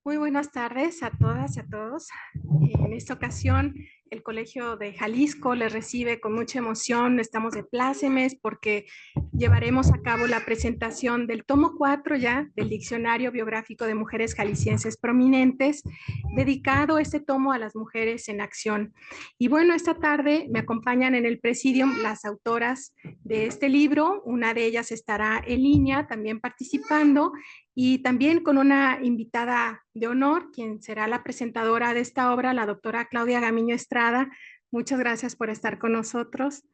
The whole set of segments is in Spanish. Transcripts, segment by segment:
Muy buenas tardes a todas y a todos. En esta ocasión, el Colegio de Jalisco les recibe con mucha emoción. Estamos de plácemes porque llevaremos a cabo la presentación del tomo 4 ya del Diccionario Biográfico de Mujeres Jaliscienses Prominentes, dedicado este tomo a las mujeres en acción. Y bueno, esta tarde me acompañan en el presidium las autoras de este libro. Una de ellas estará en línea también participando, y también con una invitada de honor, quien será la presentadora de esta obra, la doctora Claudia Gamiño Estrada. Muchas gracias por estar con nosotros.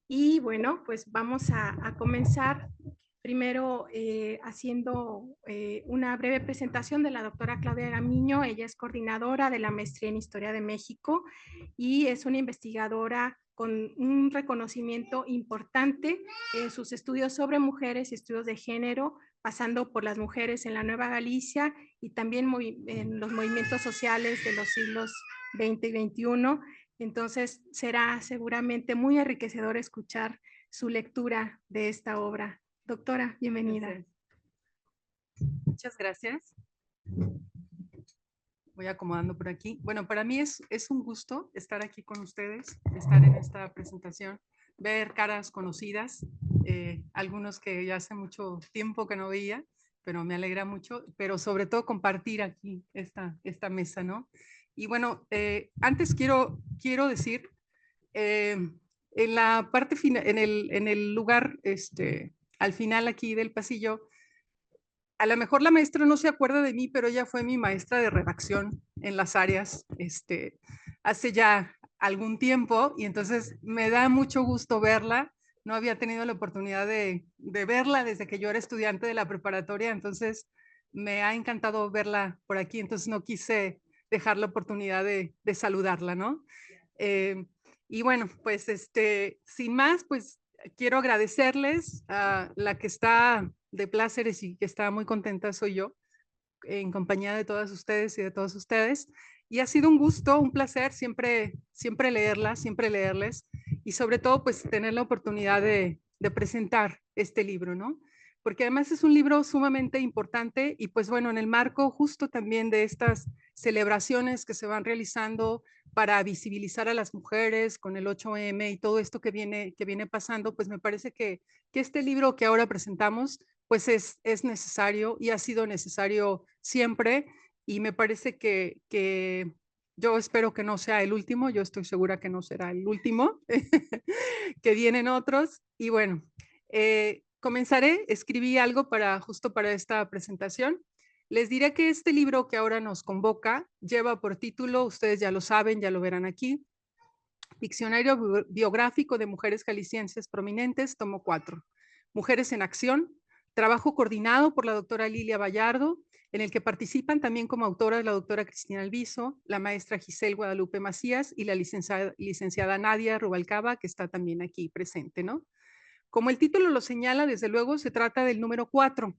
Y bueno, pues vamos a comenzar primero haciendo una breve presentación de la doctora Claudia Gamiño. Ella es coordinadora de la maestría en Historia de México y es una investigadora con un reconocimiento importante en sus estudios sobre mujeres y estudios de género, pasando por las mujeres en la Nueva Galicia y también en los movimientos sociales de los siglos XX y XXI. Entonces será seguramente muy enriquecedor escuchar su lectura de esta obra. Doctora, bienvenida. Muchas gracias. Voy acomodando por aquí. Bueno, para mí es un gusto estar aquí con ustedes, estar en esta presentación, ver caras conocidas, algunos que ya hace mucho tiempo que no veía, pero me alegra mucho, pero sobre todo compartir aquí esta mesa, ¿no? Y bueno, antes quiero decir, en la parte final, en el lugar, al final aquí del pasillo, a lo mejor la maestra no se acuerda de mí, pero ella fue mi maestra de redacción en las áreas hace ya algún tiempo, y entonces me da mucho gusto verla. No había tenido la oportunidad de verla desde que yo era estudiante de la preparatoria, entonces me ha encantado verla por aquí, entonces no quise dejar la oportunidad de saludarla, ¿no? Eh, y bueno, pues sin más, pues quiero agradecerles a la que está de pláceres y que está muy contenta soy yo, en compañía de todas ustedes y de todos ustedes. Y ha sido un gusto, un placer siempre leerlas, siempre leerles, y sobre todo pues tener la oportunidad de presentar este libro, ¿no? Porque además es un libro sumamente importante y pues bueno, en el marco justo también de estas celebraciones que se van realizando para visibilizar a las mujeres con el 8M y todo esto que viene pasando, pues me parece que este libro que ahora presentamos pues es necesario y ha sido necesario siempre, y me parece que yo espero que no sea el último, yo estoy segura que no será el último, que vienen otros. Y bueno, comenzaré, escribí algo justo para esta presentación. Les diré que este libro que ahora nos convoca lleva por título, ustedes ya lo saben, ya lo verán aquí, Diccionario Biográfico de Mujeres Jaliscienses Prominentes, tomo 4. Mujeres en Acción, trabajo coordinado por la doctora Lilia Vallardo, en el que participan también como autoras la doctora Cristina Alviso, la maestra Giselle Guadalupe Macías y la licenciada Nadia Rubalcaba, que está también aquí presente, ¿no? Como el título lo señala, desde luego se trata del número 4.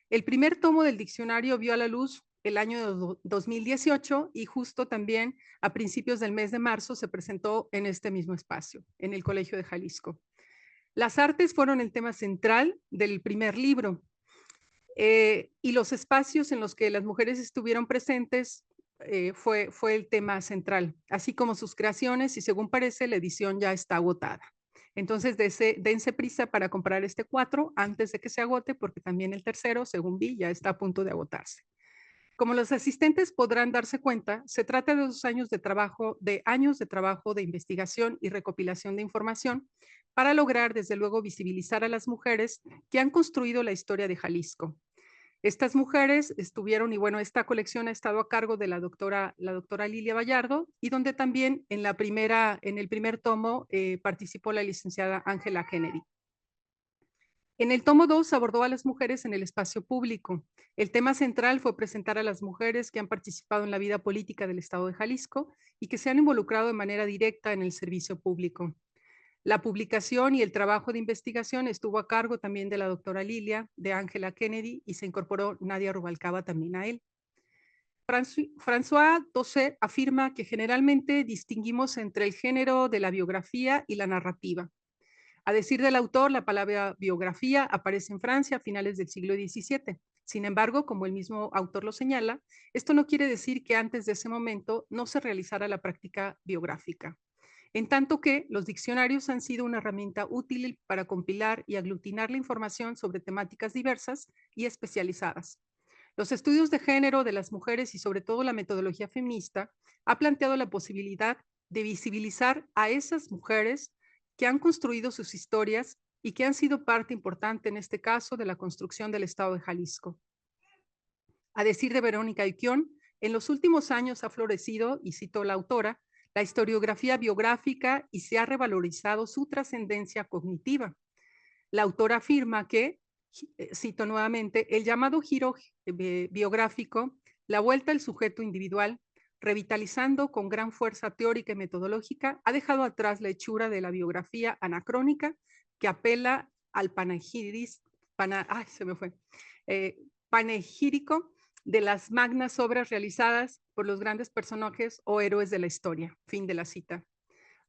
El primer tomo del diccionario vio a la luz el año 2018 y justo también a principios del mes de marzo se presentó en este mismo espacio, en el Colegio de Jalisco. Las artes fueron el tema central del primer libro, y los espacios en los que las mujeres estuvieron presentes fue el tema central, así como sus creaciones, y según parece la edición ya está agotada. Entonces dense prisa para comprar este 4 antes de que se agote, porque también el tercero, según vi, ya está a punto de agotarse. Como los asistentes podrán darse cuenta, se trata de 2 años de trabajo de investigación y recopilación de información para lograr, desde luego, visibilizar a las mujeres que han construido la historia de Jalisco. Estas mujeres estuvieron, y bueno, esta colección ha estado a cargo de la doctora Lilia Vallardo, y donde también en el primer tomo participó la licenciada Ángela Kennedy. En el tomo 2 abordó a las mujeres en el espacio público. El tema central fue presentar a las mujeres que han participado en la vida política del Estado de Jalisco y que se han involucrado de manera directa en el servicio público. La publicación y el trabajo de investigación estuvo a cargo también de la doctora Lilia, de Ángela Kennedy, y se incorporó Nadia Rubalcaba también a él. François Dosset afirma que generalmente distinguimos entre el género de la biografía y la narrativa. A decir del autor, la palabra biografía aparece en Francia a finales del siglo XVII, Sin embargo, como el mismo autor lo señala, esto no quiere decir que antes de ese momento no se realizara la práctica biográfica, en tanto que los diccionarios han sido una herramienta útil para compilar y aglutinar la información sobre temáticas diversas y especializadas. Los estudios de género de las mujeres y sobre todo la metodología feminista ha planteado la posibilidad de visibilizar a esas mujeres que han construido sus historias y que han sido parte importante en este caso de la construcción del Estado de Jalisco. A decir de Verónica Iquión, en los últimos años ha florecido, y cito la autora, la historiografía biográfica y se ha revalorizado su trascendencia cognitiva. La autora afirma que, cito nuevamente, el llamado giro biográfico, la vuelta al sujeto individual, revitalizando con gran fuerza teórica y metodológica, ha dejado atrás la hechura de la biografía anacrónica que apela al panegírico de las magnas obras realizadas por los grandes personajes o héroes de la historia. Fin de la cita.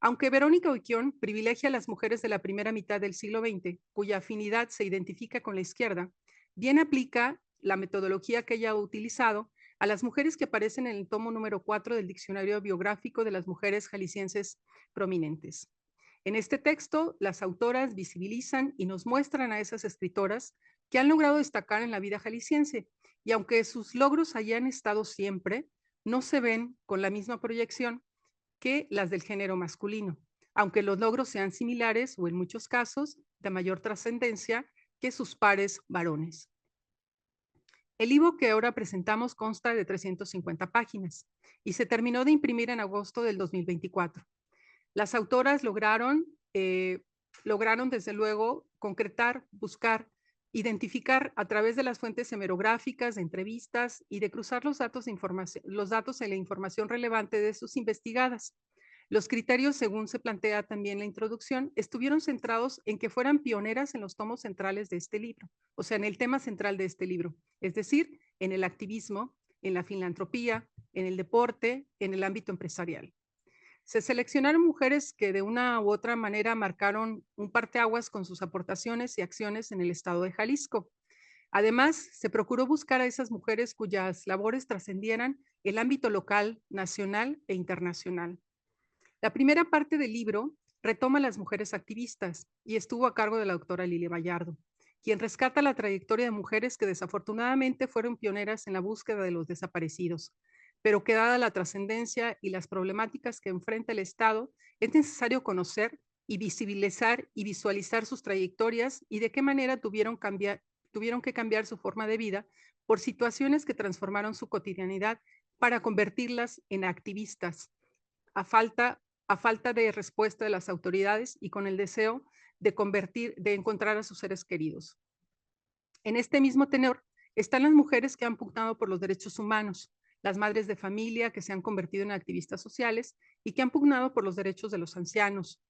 Aunque Verónica Oquión privilegia a las mujeres de la primera mitad del siglo XX, cuya afinidad se identifica con la izquierda, bien aplica la metodología que ella ha utilizado a las mujeres que aparecen en el tomo número 4 del Diccionario Biográfico de las Mujeres Jaliscienses Prominentes. En este texto, las autoras visibilizan y nos muestran a esas escritoras que han logrado destacar en la vida jalisciense, y aunque sus logros hayan estado siempre, no se ven con la misma proyección que las del género masculino, aunque los logros sean similares o en muchos casos de mayor trascendencia que sus pares varones. El libro que ahora presentamos consta de 350 páginas y se terminó de imprimir en agosto del 2024. Las autoras lograron desde luego concretar, buscar, identificar a través de las fuentes hemerográficas, de entrevistas y de cruzar los datos en la información relevante de sus investigadas. Los criterios, según se plantea también en la introducción, estuvieron centrados en que fueran pioneras en los tomos centrales de este libro, o sea, en el tema central de este libro, es decir, en el activismo, en la filantropía, en el deporte, en el ámbito empresarial. Se seleccionaron mujeres que de una u otra manera marcaron un parteaguas con sus aportaciones y acciones en el estado de Jalisco. Además, se procuró buscar a esas mujeres cuyas labores trascendieran el ámbito local, nacional e internacional. La primera parte del libro retoma a las mujeres activistas y estuvo a cargo de la doctora Lilia Vallardo, quien rescata la trayectoria de mujeres que desafortunadamente fueron pioneras en la búsqueda de los desaparecidos, pero que dada la trascendencia y las problemáticas que enfrenta el Estado, es necesario conocer y visibilizar y visualizar sus trayectorias y de qué manera tuvieron que cambiar su forma de vida por situaciones que transformaron su cotidianidad para convertirlas en activistas, a falta de respuesta de las autoridades y con el deseo de encontrar a sus seres queridos. En este mismo tenor están las mujeres que han pugnado por los derechos humanos, las madres de familia que se han convertido en activistas sociales y que han pugnado por los derechos de los ancianos.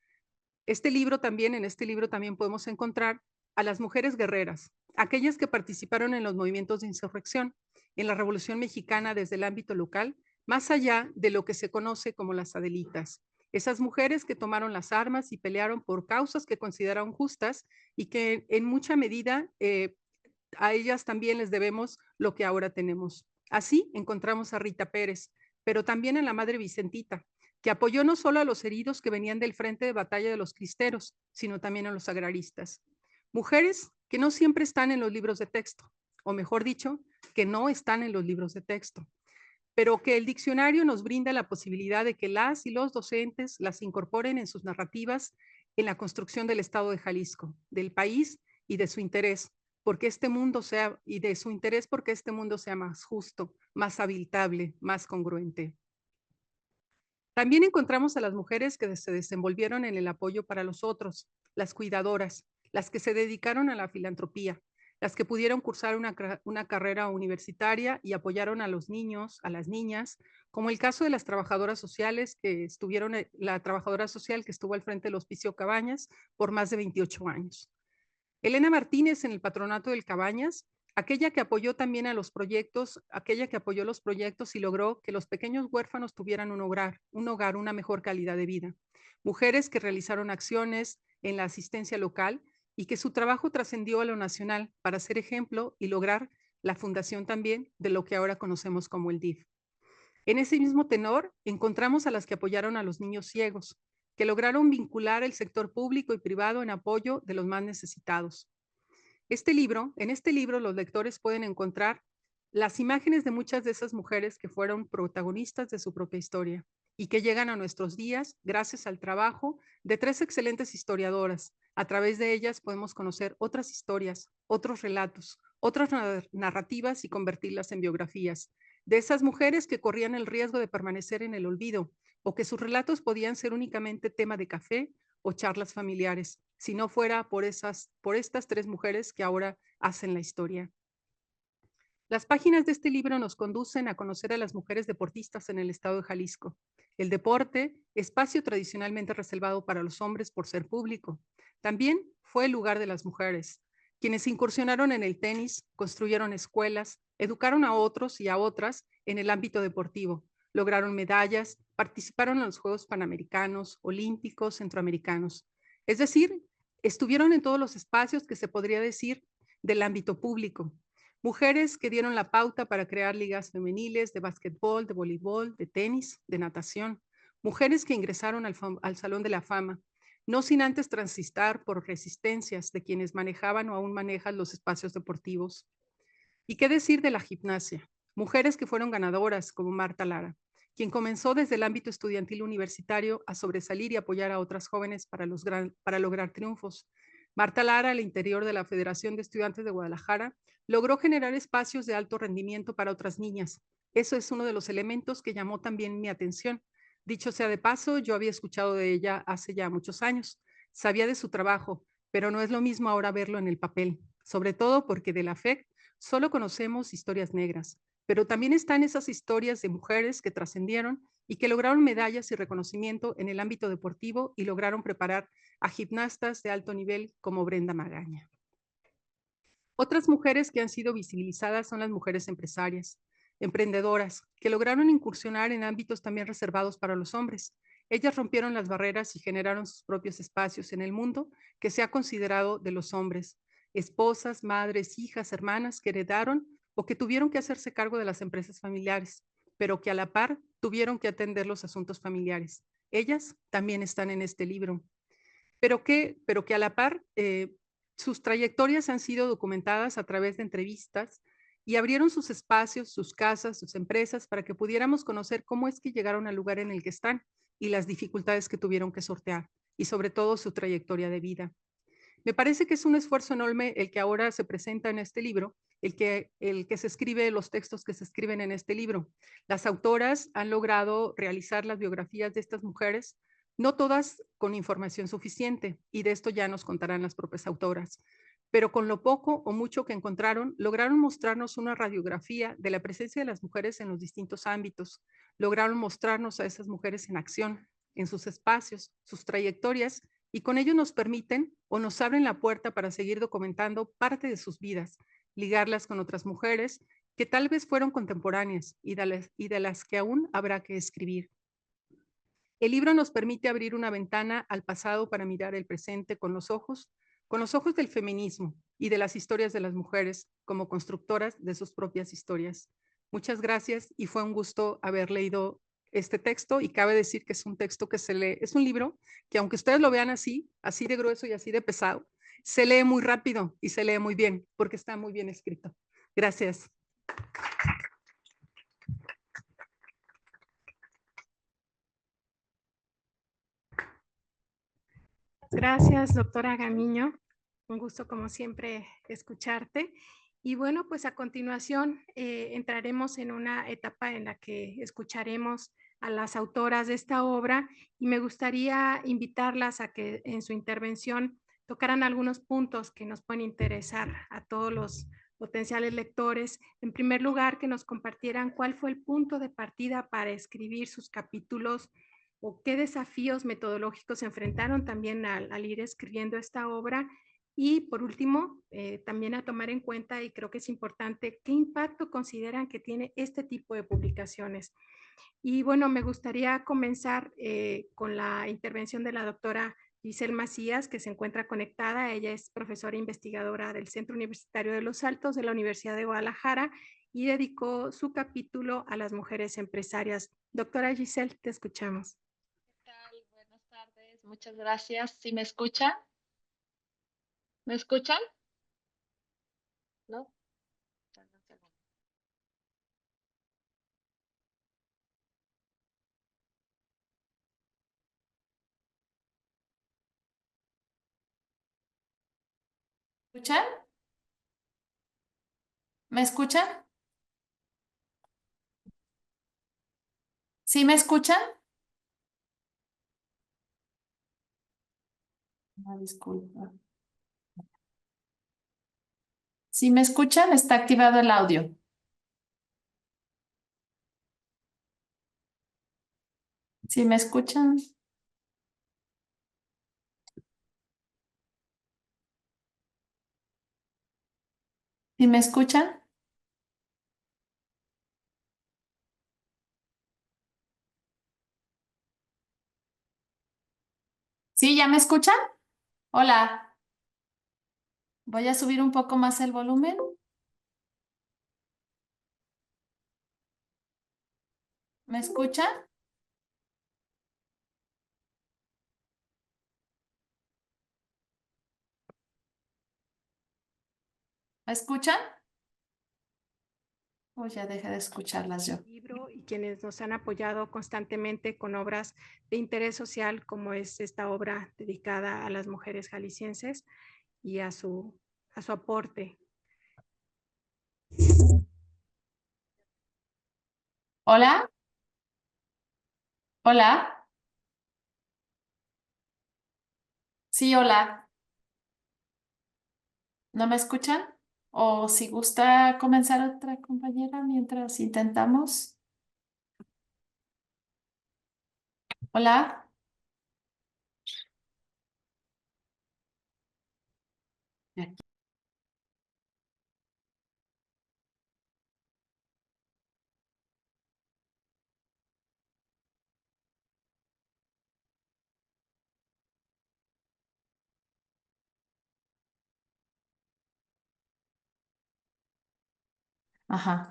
En este libro también podemos encontrar a las mujeres guerreras, aquellas que participaron en los movimientos de insurrección, en la Revolución Mexicana desde el ámbito local, más allá de lo que se conoce como las Adelitas. Esas mujeres que tomaron las armas y pelearon por causas que consideraron justas y que en mucha medida a ellas también les debemos lo que ahora tenemos. Así encontramos a Rita Pérez, pero también a la madre Vicentita, que apoyó no solo a los heridos que venían del frente de batalla de los cristeros, sino también a los agraristas. Mujeres que no siempre están en los libros de texto, o mejor dicho, que no están en los libros de texto, pero que el diccionario nos brinda la posibilidad de que las y los docentes las incorporen en sus narrativas en la construcción del Estado de Jalisco, del país y de su interés, porque este mundo sea más justo, más habitable, más congruente. También encontramos a las mujeres que se desenvolvieron en el apoyo para los otros, las cuidadoras, las que se dedicaron a la filantropía, las que pudieron cursar una carrera universitaria y apoyaron a los niños, a las niñas, como el caso de las trabajadoras sociales la trabajadora social que estuvo al frente del Hospicio Cabañas por más de 28 años. Elena Martínez en el patronato del Cabañas, aquella que apoyó los proyectos y logró que los pequeños huérfanos tuvieran un hogar, una mejor calidad de vida. Mujeres que realizaron acciones en la asistencia local y que su trabajo trascendió a lo nacional para ser ejemplo y lograr la fundación también de lo que ahora conocemos como el DIF. En ese mismo tenor, encontramos a las que apoyaron a los niños ciegos, que lograron vincular el sector público y privado en apoyo de los más necesitados. En este libro los lectores pueden encontrar las imágenes de muchas de esas mujeres que fueron protagonistas de su propia historia y que llegan a nuestros días gracias al trabajo de tres excelentes historiadoras. A través de ellas podemos conocer otras historias, otros relatos, otras narrativas y convertirlas en biografías. De esas mujeres que corrían el riesgo de permanecer en el olvido o que sus relatos podían ser únicamente tema de café o charlas familiares, si no fuera por estas tres mujeres que ahora hacen la historia. Las páginas de este libro nos conducen a conocer a las mujeres deportistas en el estado de Jalisco. El deporte, espacio tradicionalmente reservado para los hombres por ser público, también fue el lugar de las mujeres, quienes incursionaron en el tenis, construyeron escuelas, educaron a otros y a otras en el ámbito deportivo, lograron medallas, participaron en los Juegos Panamericanos, Olímpicos, Centroamericanos. Es decir, estuvieron en todos los espacios que se podría decir del ámbito público. Mujeres que dieron la pauta para crear ligas femeniles de básquetbol, de voleibol, de tenis, de natación. Mujeres que ingresaron al Salón de la Fama, no sin antes transitar por resistencias de quienes manejaban o aún manejan los espacios deportivos. ¿Y qué decir de la gimnasia? Mujeres que fueron ganadoras, como Marta Lara, quien comenzó desde el ámbito estudiantil universitario a sobresalir y apoyar a otras jóvenes para lograr triunfos. Marta Lara, al interior de la Federación de Estudiantes de Guadalajara, logró generar espacios de alto rendimiento para otras niñas. Eso es uno de los elementos que llamó también mi atención. Dicho sea de paso, yo había escuchado de ella hace ya muchos años. Sabía de su trabajo, pero no es lo mismo ahora verlo en el papel, sobre todo porque de la FEC solo conocemos historias negras, pero también están esas historias de mujeres que trascendieron y que lograron medallas y reconocimiento en el ámbito deportivo y lograron preparar a gimnastas de alto nivel como Brenda Magaña. Otras mujeres que han sido visibilizadas son las mujeres empresarias, emprendedoras, que lograron incursionar en ámbitos también reservados para los hombres. Ellas rompieron las barreras y generaron sus propios espacios en el mundo que se ha considerado de los hombres. Esposas, madres, hijas, hermanas que heredaron o que tuvieron que hacerse cargo de las empresas familiares, pero que a la par tuvieron que atender los asuntos familiares. Ellas también están en este libro, pero que a la par sus trayectorias han sido documentadas a través de entrevistas y abrieron sus espacios, sus casas, sus empresas para que pudiéramos conocer cómo es que llegaron al lugar en el que están y las dificultades que tuvieron que sortear y sobre todo su trayectoria de vida. Me parece que es un esfuerzo enorme el que ahora se presenta en este libro, el que se escribe, los textos que se escriben en este libro. Las autoras han logrado realizar las biografías de estas mujeres, no todas con información suficiente, y de esto ya nos contarán las propias autoras, pero con lo poco o mucho que encontraron, lograron mostrarnos una radiografía de la presencia de las mujeres en los distintos ámbitos, lograron mostrarnos a esas mujeres en acción, en sus espacios, sus trayectorias, y con ello nos permiten o nos abren la puerta para seguir documentando parte de sus vidas, ligarlas con otras mujeres que tal vez fueron contemporáneas y de las que aún habrá que escribir. El libro nos permite abrir una ventana al pasado para mirar el presente con los ojos del feminismo y de las historias de las mujeres como constructoras de sus propias historias. Muchas gracias y fue un gusto haber leído este texto, y cabe decir que es un texto que se lee, es un libro que aunque ustedes lo vean así de grueso y así de pesado, se lee muy rápido y se lee muy bien porque está muy bien escrito. Gracias. Gracias, doctora Gamiño. Un gusto, como siempre, escucharte. Y bueno, pues a continuación entraremos en una etapa en la que escucharemos a las autoras de esta obra y me gustaría invitarlas a que en su intervención tocaran algunos puntos que nos pueden interesar a todos los potenciales lectores. En primer lugar, que nos compartieran cuál fue el punto de partida para escribir sus capítulos o qué desafíos metodológicos se enfrentaron también al ir escribiendo esta obra. Y por último, también a tomar en cuenta, y creo que es importante, qué impacto consideran que tiene este tipo de publicaciones. Y bueno, me gustaría comenzar con la intervención de la doctora Giselle Macías, que se encuentra conectada. Ella es profesora investigadora del Centro Universitario de Los Altos de la Universidad de Guadalajara y dedicó su capítulo a las mujeres empresarias. Doctora Giselle, te escuchamos. ¿Qué tal? Buenas tardes, muchas gracias. ¿Sí me escuchan? ¿Me escuchan? ¿No? ¿Me escuchan? ¿Me escuchan? ¿Sí me escuchan? Disculpa. ¿Sí me escuchan? Está activado el audio. ¿Sí me escuchan? ¿Sí me escuchan? ¿Sí, ya me escuchan? Hola. Voy a subir un poco más el volumen. ¿Me escuchan? ¿Me escuchan? O ya dejé de escucharlas yo. Libro y quienes nos han apoyado constantemente con obras de interés social, como es esta obra dedicada a las mujeres jaliscienses y a su aporte. Hola. Hola. Sí, hola. ¿No me escuchan? O si gusta comenzar otra compañera mientras intentamos. Hola. Ajá.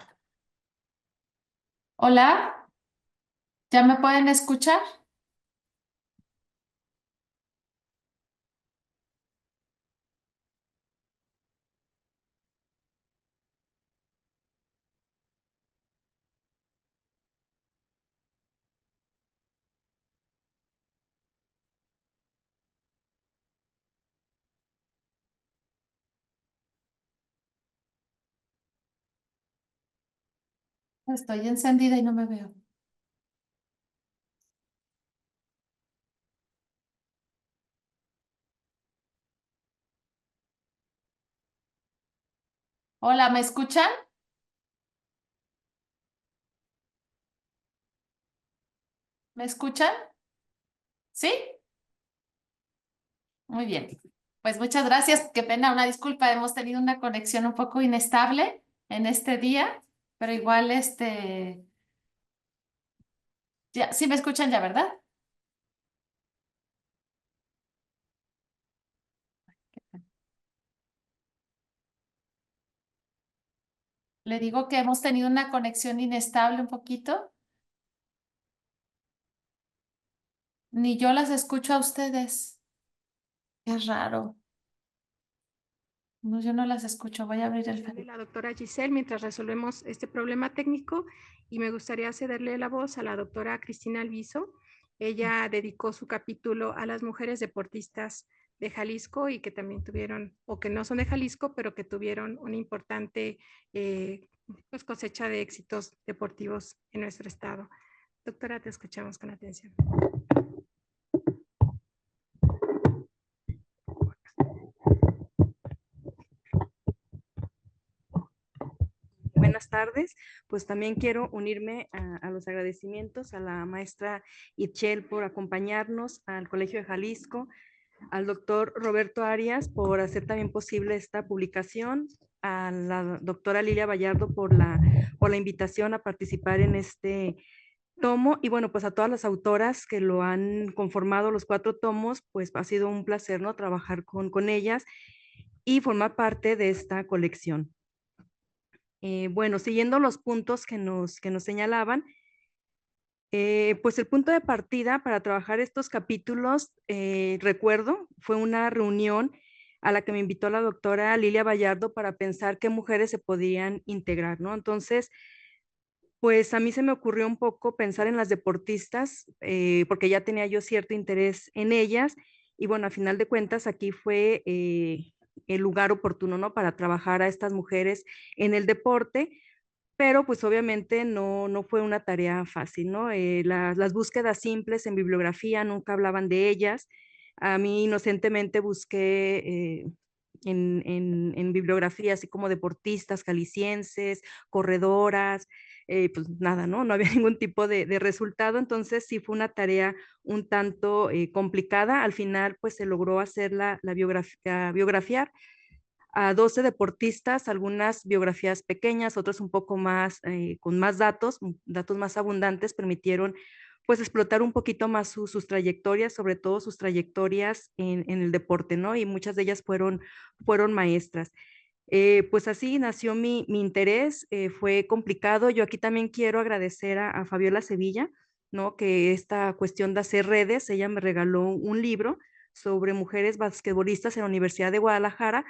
Hola. ¿Ya me pueden escuchar? Estoy encendida y no me veo. Hola, ¿me escuchan? ¿Me escuchan? ¿Sí? Muy bien. Pues muchas gracias. Qué pena, una disculpa. Hemos tenido una conexión un poco inestable en este día, pero igual ya, sí me escuchan ya, ¿verdad? Le digo que hemos tenido una conexión inestable un poquito. Ni yo las escucho a ustedes. Qué raro. No, yo no las escucho. Voy a abrir el De Facebook. la doctora Giselle mientras resolvemos este problema técnico y me gustaría cederle la voz a la doctora Cristina Alviso. Ella dedicó su capítulo a las mujeres deportistas de Jalisco y que también tuvieron, o que no son de Jalisco, pero que tuvieron una importante pues cosecha de éxitos deportivos en nuestro estado. Doctora, te escuchamos con atención. Buenas tardes, pues también quiero unirme a los agradecimientos a la maestra Itchel por acompañarnos, al Colegio de Jalisco, al doctor Roberto Arias por hacer también posible esta publicación, a la doctora Lilia Vallardo por la invitación a participar en este tomo. Y bueno, pues a todas las autoras que lo han conformado, los 4 tomos, pues ha sido un placer, ¿no? Trabajar con ellas y formar parte de esta colección. Bueno, siguiendo los puntos que nos señalaban, pues el punto de partida para trabajar estos capítulos, recuerdo, fue una reunión a la que me invitó la doctora Lilia Vallardo para pensar qué mujeres se podían integrar, ¿no? Entonces, pues a mí se me ocurrió un poco pensar en las deportistas, porque ya tenía yo cierto interés en ellas, y bueno, a final de cuentas aquí fue el lugar oportuno, ¿no? Para trabajar a estas mujeres en el deporte, pero pues obviamente no fue una tarea fácil, ¿no? Las búsquedas simples en bibliografía nunca hablaban de ellas. A mí inocentemente busqué en bibliografía, así como deportistas jaliscienses, corredoras, pues nada, ¿no? No había ningún tipo de resultado, entonces sí fue una tarea un tanto complicada. Al final, pues se logró hacer la biografiar a 12 deportistas, algunas biografías pequeñas, otras un poco más, con más datos, datos más abundantes, permitieron pues explotar un poquito más sus trayectorias, sobre todo sus trayectorias en el deporte, ¿no? Y muchas de ellas fueron maestras. Pues así nació mi interés, fue complicado. Yo aquí también quiero agradecer a Fabiola Sevilla, ¿no? Que esta cuestión de hacer redes, ella me regaló un libro sobre mujeres basquetbolistas en la Universidad de Guadalajara,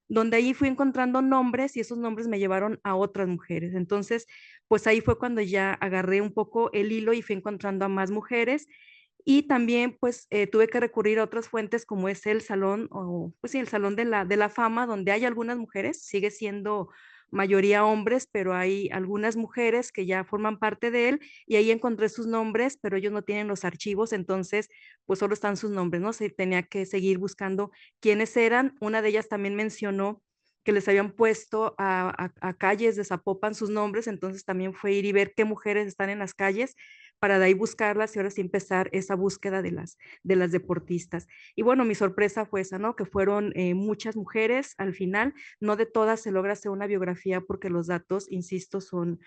donde ahí fui encontrando nombres y esos nombres me llevaron a otras mujeres. Entonces, pues ahí fue cuando ya agarré un poco el hilo y fui encontrando a más mujeres y también pues tuve que recurrir a otras fuentes como es el salón o pues sí, el salón de la fama donde hay algunas mujeres, sigue siendo mayoría hombres, pero hay algunas mujeres que ya forman parte de él y ahí encontré sus nombres, pero ellos no tienen los archivos, entonces pues solo están sus nombres, ¿no? Se tenía que seguir buscando quiénes eran. Una de ellas también mencionó que les habían puesto a calles de Zapopan sus nombres, entonces también fue ir y ver qué mujeres están en las calles para de ahí buscarlas y ahora sí empezar esa búsqueda de las deportistas. Y bueno, mi sorpresa fue esa, ¿no? Que fueron muchas mujeres al final, no de todas se logra hacer una biografía porque los datos, insisto, son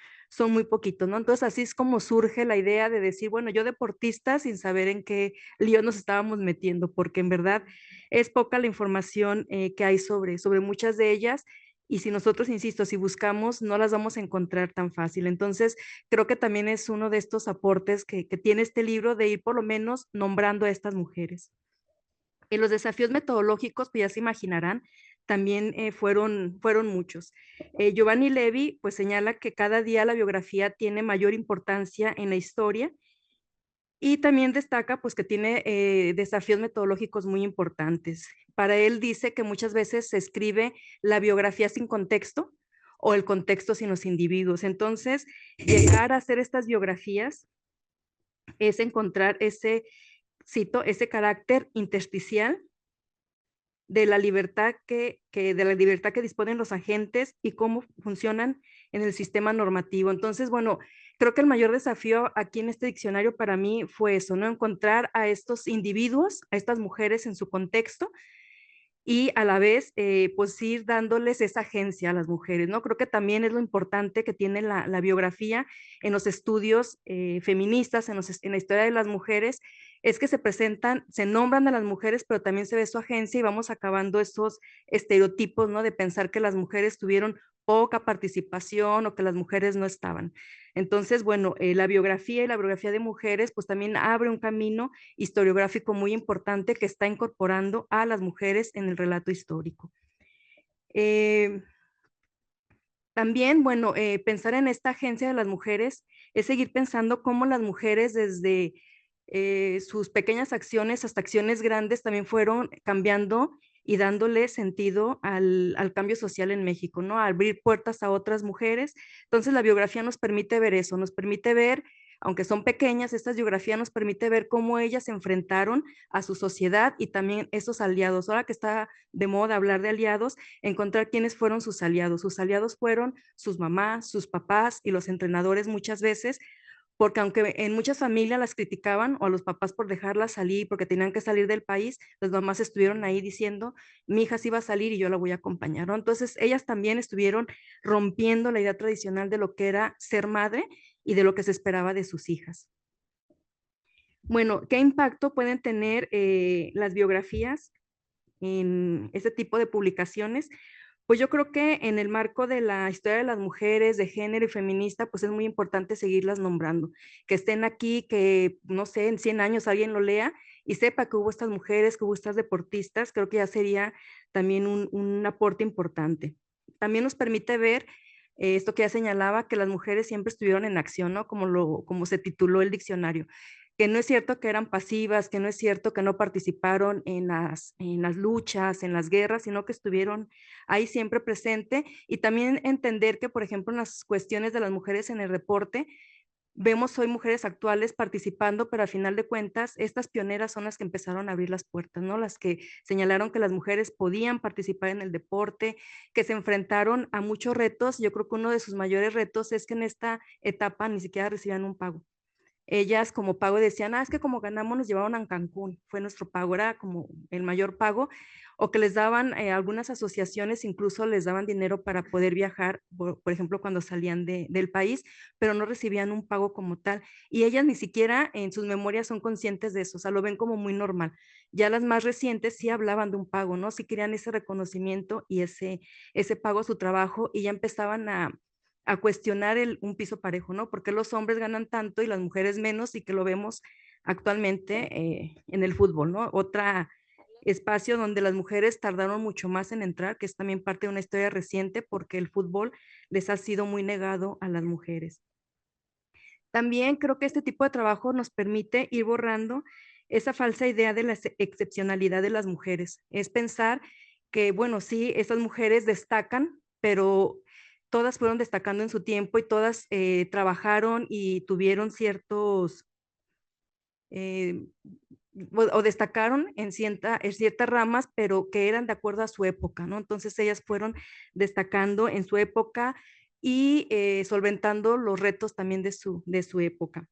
muy poquitos, ¿no? Entonces así es como surge la idea de decir, bueno, yo deportista sin saber en qué lío nos estábamos metiendo, porque en verdad es poca la información que hay sobre muchas de ellas y si nosotros, insisto, si buscamos, no las vamos a encontrar tan fácil. Entonces, creo que también es uno de estos aportes que tiene este libro de ir por lo menos nombrando a estas mujeres. En los desafíos metodológicos, pues ya se imaginarán, también fueron muchos. Giovanni Levi, pues señala que cada día la biografía tiene mayor importancia en la historia y también destaca pues que tiene desafíos metodológicos muy importantes. Para él dice que muchas veces se escribe la biografía sin contexto o el contexto sin los individuos. Entonces, llegar a hacer estas biografías es encontrar ese, cito, ese carácter intersticial de la libertad de la libertad que disponen los agentes y cómo funcionan en el sistema normativo. Entonces, bueno, creo que el mayor desafío aquí en este diccionario para mí fue eso, ¿no? Encontrar a estos individuos, a estas mujeres en su contexto y a la vez, pues ir dándoles esa agencia a las mujeres, ¿no? Creo que también es lo importante que tiene la biografía en los estudios feministas, en la historia de las mujeres, es que se presentan, se nombran a las mujeres, pero también se ve su agencia y vamos acabando esos estereotipos, ¿no? De pensar que las mujeres tuvieron poca participación o que las mujeres no estaban. Entonces, bueno, la biografía y la biografía de mujeres, pues también abre un camino historiográfico muy importante que está incorporando a las mujeres en el relato histórico. También, bueno, pensar en esta agencia de las mujeres es seguir pensando cómo las mujeres desde sus pequeñas acciones hasta acciones grandes también fueron cambiando y dándole sentido al cambio social en México, ¿no? A abrir puertas a otras mujeres. Entonces la biografía nos permite ver eso, nos permite ver, aunque son pequeñas, esta biografía nos permite ver cómo ellas se enfrentaron a su sociedad y también esos aliados. Ahora que está de moda hablar de aliados, encontrar quiénes fueron sus aliados. Sus aliados fueron sus mamás, sus papás y los entrenadores muchas veces, porque aunque en muchas familias las criticaban o a los papás por dejarlas salir porque tenían que salir del país, las mamás estuvieron ahí diciendo, mi hija sí va a salir y yo la voy a acompañar, ¿no? Entonces ellas también estuvieron rompiendo la idea tradicional de lo que era ser madre y de lo que se esperaba de sus hijas. Bueno, ¿qué impacto pueden tener las biografías en este tipo de publicaciones? Pues yo creo que en el marco de la historia de las mujeres, de género y feminista, pues es muy importante seguirlas nombrando, que estén aquí, que no sé, en 100 años alguien lo lea y sepa que hubo estas mujeres, que hubo estas deportistas, creo que ya sería también un aporte importante. También nos permite ver esto que ya señalaba, que las mujeres siempre estuvieron en acción, ¿no? Como se tituló el diccionario, que no es cierto que eran pasivas, que no es cierto que no participaron en las luchas, en las guerras, sino que estuvieron ahí siempre presente. Y también entender que, por ejemplo, en las cuestiones de las mujeres en el deporte, vemos hoy mujeres actuales participando, pero a final de cuentas, estas pioneras son las que empezaron a abrir las puertas, ¿no? Las que señalaron que las mujeres podían participar en el deporte, que se enfrentaron a muchos retos. Yo creo que uno de sus mayores retos es que en esta etapa ni siquiera recibían un pago. Ellas como pago decían, es que como ganamos nos llevaron a Cancún, fue nuestro pago, era como el mayor pago, o que les daban, algunas asociaciones incluso les daban dinero para poder viajar, por ejemplo, cuando salían del país, pero no recibían un pago como tal. Y ellas ni siquiera en sus memorias son conscientes de eso, o sea, lo ven como muy normal. Ya las más recientes sí hablaban de un pago, ¿no? Sí querían ese reconocimiento y ese pago a su trabajo y ya empezaban a cuestionar un piso parejo, ¿no? Porque los hombres ganan tanto y las mujeres menos y que lo vemos actualmente en el fútbol, ¿no? Otra espacio donde las mujeres tardaron mucho más en entrar, que es también parte de una historia reciente porque el fútbol les ha sido muy negado a las mujeres. También creo que este tipo de trabajo nos permite ir borrando esa falsa idea de la excepcionalidad de las mujeres. Es pensar que, bueno, sí, esas mujeres destacan, pero todas fueron destacando en su tiempo y todas trabajaron y tuvieron ciertos, eh, o destacaron en ciertas ramas, pero que eran de acuerdo a su época, ¿no? Entonces ellas fueron destacando en su época y solventando los retos también de su época.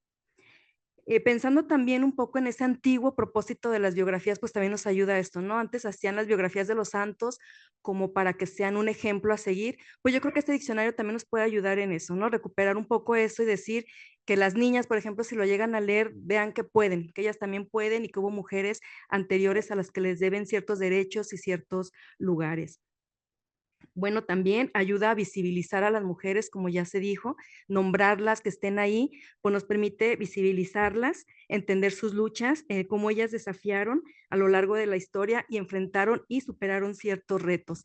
Pensando también un poco en ese antiguo propósito de las biografías, pues también nos ayuda esto, ¿no? Antes hacían las biografías de los santos como para que sean un ejemplo a seguir, pues yo creo que este diccionario también nos puede ayudar en eso, ¿no? Recuperar un poco eso y decir que las niñas, por ejemplo, si lo llegan a leer, vean que pueden, que ellas también pueden y que hubo mujeres anteriores a las que les deben ciertos derechos y ciertos lugares. Bueno, también ayuda a visibilizar a las mujeres, como ya se dijo, nombrarlas, que estén ahí, pues nos permite visibilizarlas, entender sus luchas, cómo ellas desafiaron a lo largo de la historia y enfrentaron y superaron ciertos retos.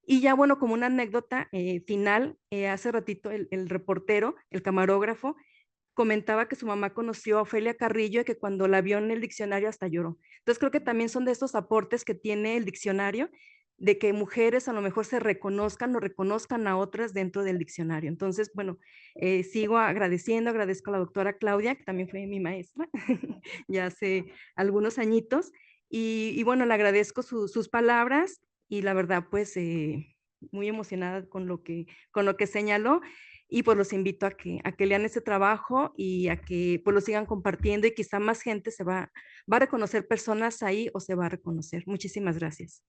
Y ya bueno, como una anécdota final, hace ratito el reportero, el camarógrafo, comentaba que su mamá conoció a Ofelia Carrillo y que cuando la vio en el diccionario hasta lloró. Entonces creo que también son de estos aportes que tiene el diccionario, de que mujeres a lo mejor se reconozcan o reconozcan a otras dentro del diccionario. Entonces, bueno, sigo agradeciendo, agradezco a la doctora Claudia, que también fue mi maestra ya hace algunos añitos, y bueno, le agradezco sus palabras y la verdad, pues muy emocionada con lo que señaló y pues los invito a que lean ese trabajo y a que pues lo sigan compartiendo y quizá más gente va a reconocer personas ahí o se va a reconocer. Muchísimas gracias.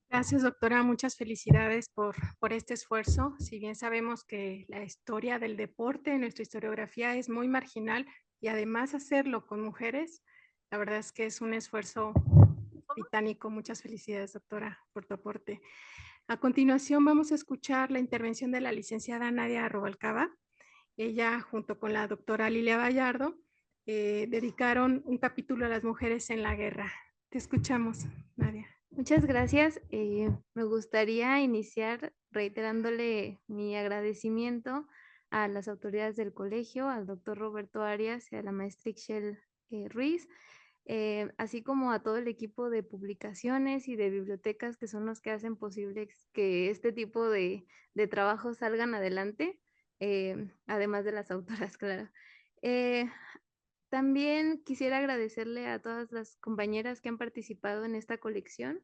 Gracias, doctora. Muchas felicidades por este esfuerzo. Si bien sabemos que la historia del deporte, nuestra historiografía es muy marginal y además hacerlo con mujeres, la verdad es que es un esfuerzo titánico. Muchas felicidades, doctora, por tu aporte. A continuación vamos a escuchar la intervención de la licenciada Nadia Rubalcaba. Ella, junto con la doctora Lilia Vallardo, dedicaron un capítulo a las mujeres en la guerra. Te escuchamos, Nadia. Muchas gracias. Me gustaría iniciar reiterándole mi agradecimiento a las autoridades del colegio, al doctor Roberto Arias y a la maestra Ixchel Ruiz, así como a todo el equipo de publicaciones y de bibliotecas que son los que hacen posible que este tipo de trabajos salgan adelante, además de las autoras, claro. También quisiera agradecerle a todas las compañeras que han participado en esta colección,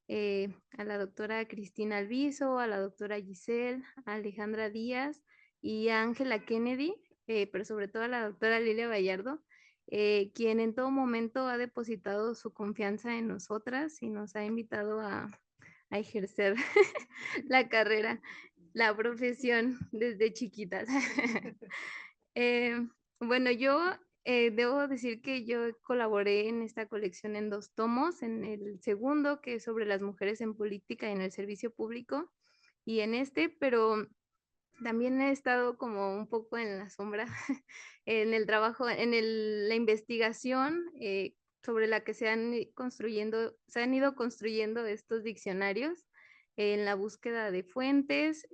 a la doctora Cristina Alviso, a la doctora Giselle, a Alejandra Díaz y a Ángela Kennedy, pero sobre todo a la doctora Lilia Vallardo, quien en todo momento ha depositado su confianza en nosotras y nos ha invitado a ejercer la carrera, la profesión desde chiquitas. Eh, bueno, yo debo decir que yo colaboré en esta colección en 2 tomos, en el segundo, que es sobre las mujeres en política y en el servicio público, y en este, pero también he estado como un poco en la sombra en el trabajo, la investigación sobre la que se han ido construyendo estos diccionarios en la búsqueda de fuentes.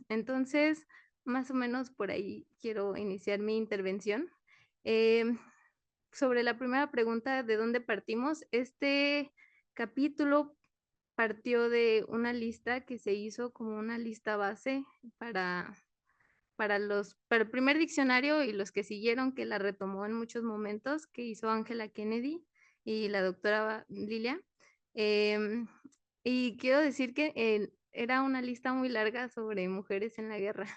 Entonces, más o menos por ahí quiero iniciar mi intervención. Em, Sobre la primera pregunta, ¿de dónde partimos? Este capítulo partió de una lista que se hizo como una lista base para, para el primer diccionario y los que siguieron, que la retomó en muchos momentos, que hizo Angela Kennedy y la doctora Lilia. Em, y quiero decir que era una lista muy larga sobre mujeres en la guerra,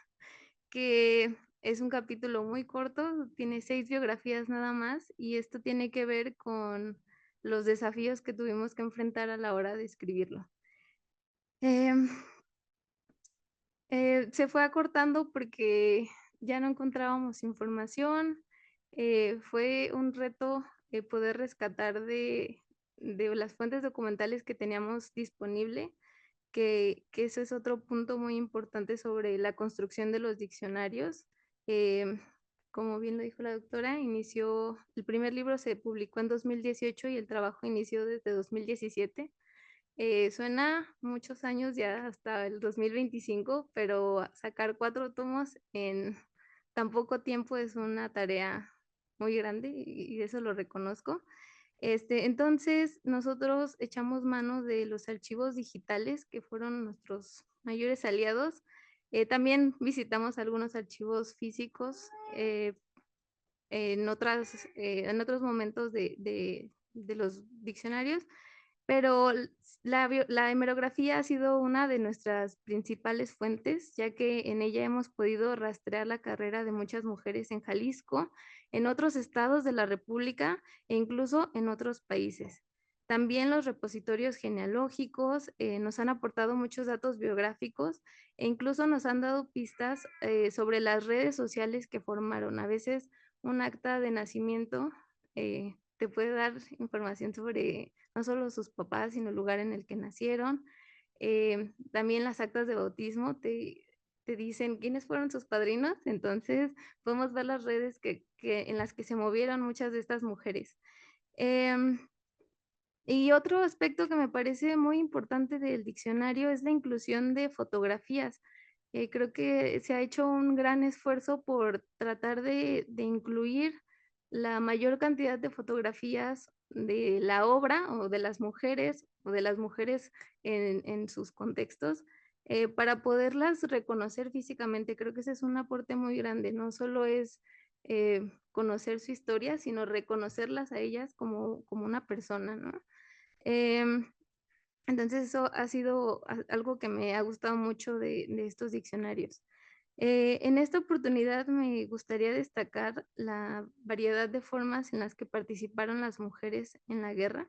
que es un capítulo muy corto, tiene 6 biografías nada más, y esto tiene que ver con los desafíos que tuvimos que enfrentar a la hora de escribirlo. Em, Se fue acortando porque ya no encontrábamos información. Fue un reto poder rescatar de las fuentes documentales que teníamos disponible, que eso es otro punto muy importante sobre la construcción de los diccionarios. Em, Como bien lo dijo la doctora, el primer libro se publicó en 2018 y el trabajo inició desde 2017. Suena muchos años ya hasta el 2025, pero sacar 4 tomos en tan poco tiempo es una tarea muy grande y eso lo reconozco. Entonces, nosotros echamos mano de los archivos digitales que fueron nuestros mayores aliados. También visitamos algunos archivos físicos en otros momentos de los diccionarios, pero la hemerografía ha sido una de nuestras principales fuentes, ya que en ella hemos podido rastrear la carrera de muchas mujeres en Jalisco, en otros estados de la República e incluso en otros países. También los repositorios genealógicos nos han aportado muchos datos biográficos e incluso nos han dado pistas sobre las redes sociales que formaron. A veces un acta de nacimiento te puede dar información sobre no solo sus papás, sino el lugar en el que nacieron. También las actas de bautismo te dicen quiénes fueron sus padrinos, entonces podemos ver las redes en las que se movieron muchas de estas mujeres. Y otro aspecto que me parece muy importante del diccionario es la inclusión de fotografías. Creo que se ha hecho un gran esfuerzo por tratar de incluir la mayor cantidad de fotografías de la obra o de las mujeres en sus contextos, para poderlas reconocer físicamente. Creo que ese es un aporte muy grande. No solo es conocer su historia, sino reconocerlas a ellas como una persona, ¿no? Em, entonces eso ha sido algo que me ha gustado mucho de estos diccionarios. En esta oportunidad me gustaría destacar la variedad de formas en las que participaron las mujeres en la guerra,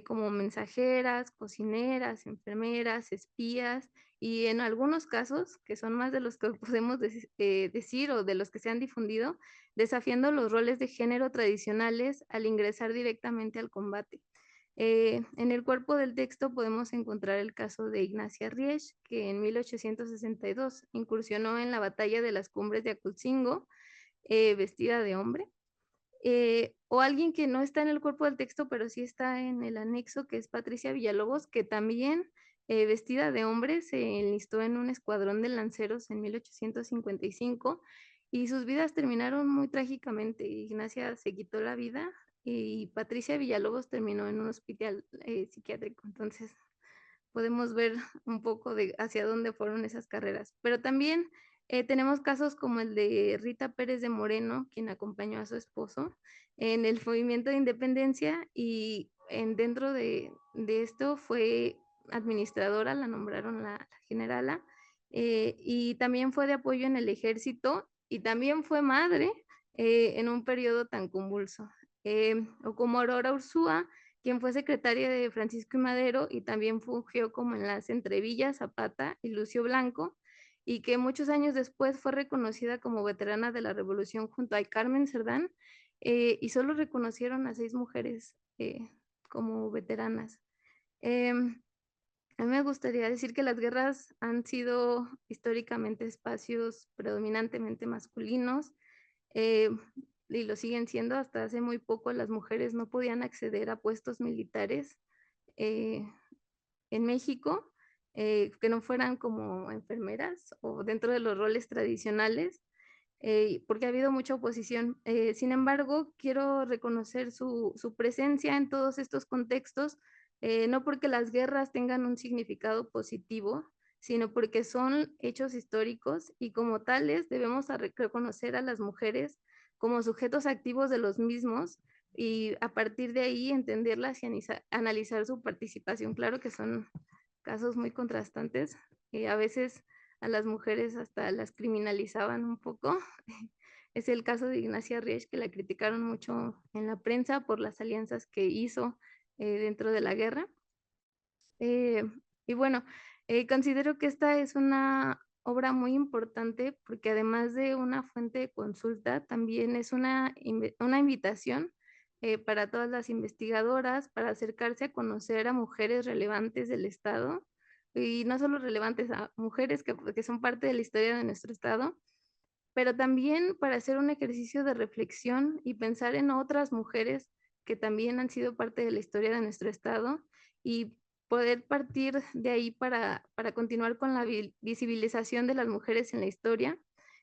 como mensajeras, cocineras, enfermeras, espías, y en algunos casos, que son más de los que podemos decir o de los que se han difundido, desafiando los roles de género tradicionales al ingresar directamente al combate. En el cuerpo del texto podemos encontrar el caso de Ignacia Riech, que en 1862 incursionó en la batalla de las cumbres de Aculcingo, vestida de hombre. O alguien que no está en el cuerpo del texto, pero sí está en el anexo, que es Patricia Villalobos, que también, vestida de hombre, se enlistó en un escuadrón de lanceros en 1855 y sus vidas terminaron muy trágicamente. Ignacia se quitó la vida y Patricia Villalobos terminó en un hospital psiquiátrico. Entonces podemos ver un poco de hacia dónde fueron esas carreras. Pero también tenemos casos como el de Rita Pérez de Moreno, quien acompañó a su esposo en el movimiento de independencia y dentro de esto fue administradora, la nombraron la generala, y también fue de apoyo en el ejército y también fue madre en un periodo tan convulso. O como Aurora Ursúa, quien fue secretaria de Francisco I. Madero y también fungió como enlace entre Villa Zapata y Lucio Blanco, y que muchos años después fue reconocida como veterana de la Revolución junto a Carmen Cerdán, y solo reconocieron a 6 mujeres como veteranas. A mí me gustaría decir que las guerras han sido históricamente espacios predominantemente masculinos, eh, y lo siguen siendo. Hasta hace muy poco las mujeres no podían acceder a puestos militares eh, en México, que no fueran como enfermeras o dentro de los roles tradicionales, porque ha habido mucha oposición. Sin embargo, quiero reconocer su presencia en todos estos contextos, no porque las guerras tengan un significado positivo, sino porque son hechos históricos y como tales debemos reconocer a las mujeres como sujetos activos de los mismos y a partir de ahí entenderlas y analizar su participación. Claro que son casos muy contrastantes. A veces a las mujeres hasta las criminalizaban un poco. Es el caso de Ignacia Riech, que la criticaron mucho en la prensa por las alianzas que hizo dentro de la guerra. Y bueno, considero que esta es una obra muy importante porque además de una fuente de consulta, también es una invitación para todas las investigadoras para acercarse a conocer a mujeres relevantes del Estado y no solo relevantes, a mujeres que son parte de la historia de nuestro Estado, pero también para hacer un ejercicio de reflexión y pensar en otras mujeres que también han sido parte de la historia de nuestro Estado y poder partir de ahí para continuar con la visibilización de las mujeres en la historia,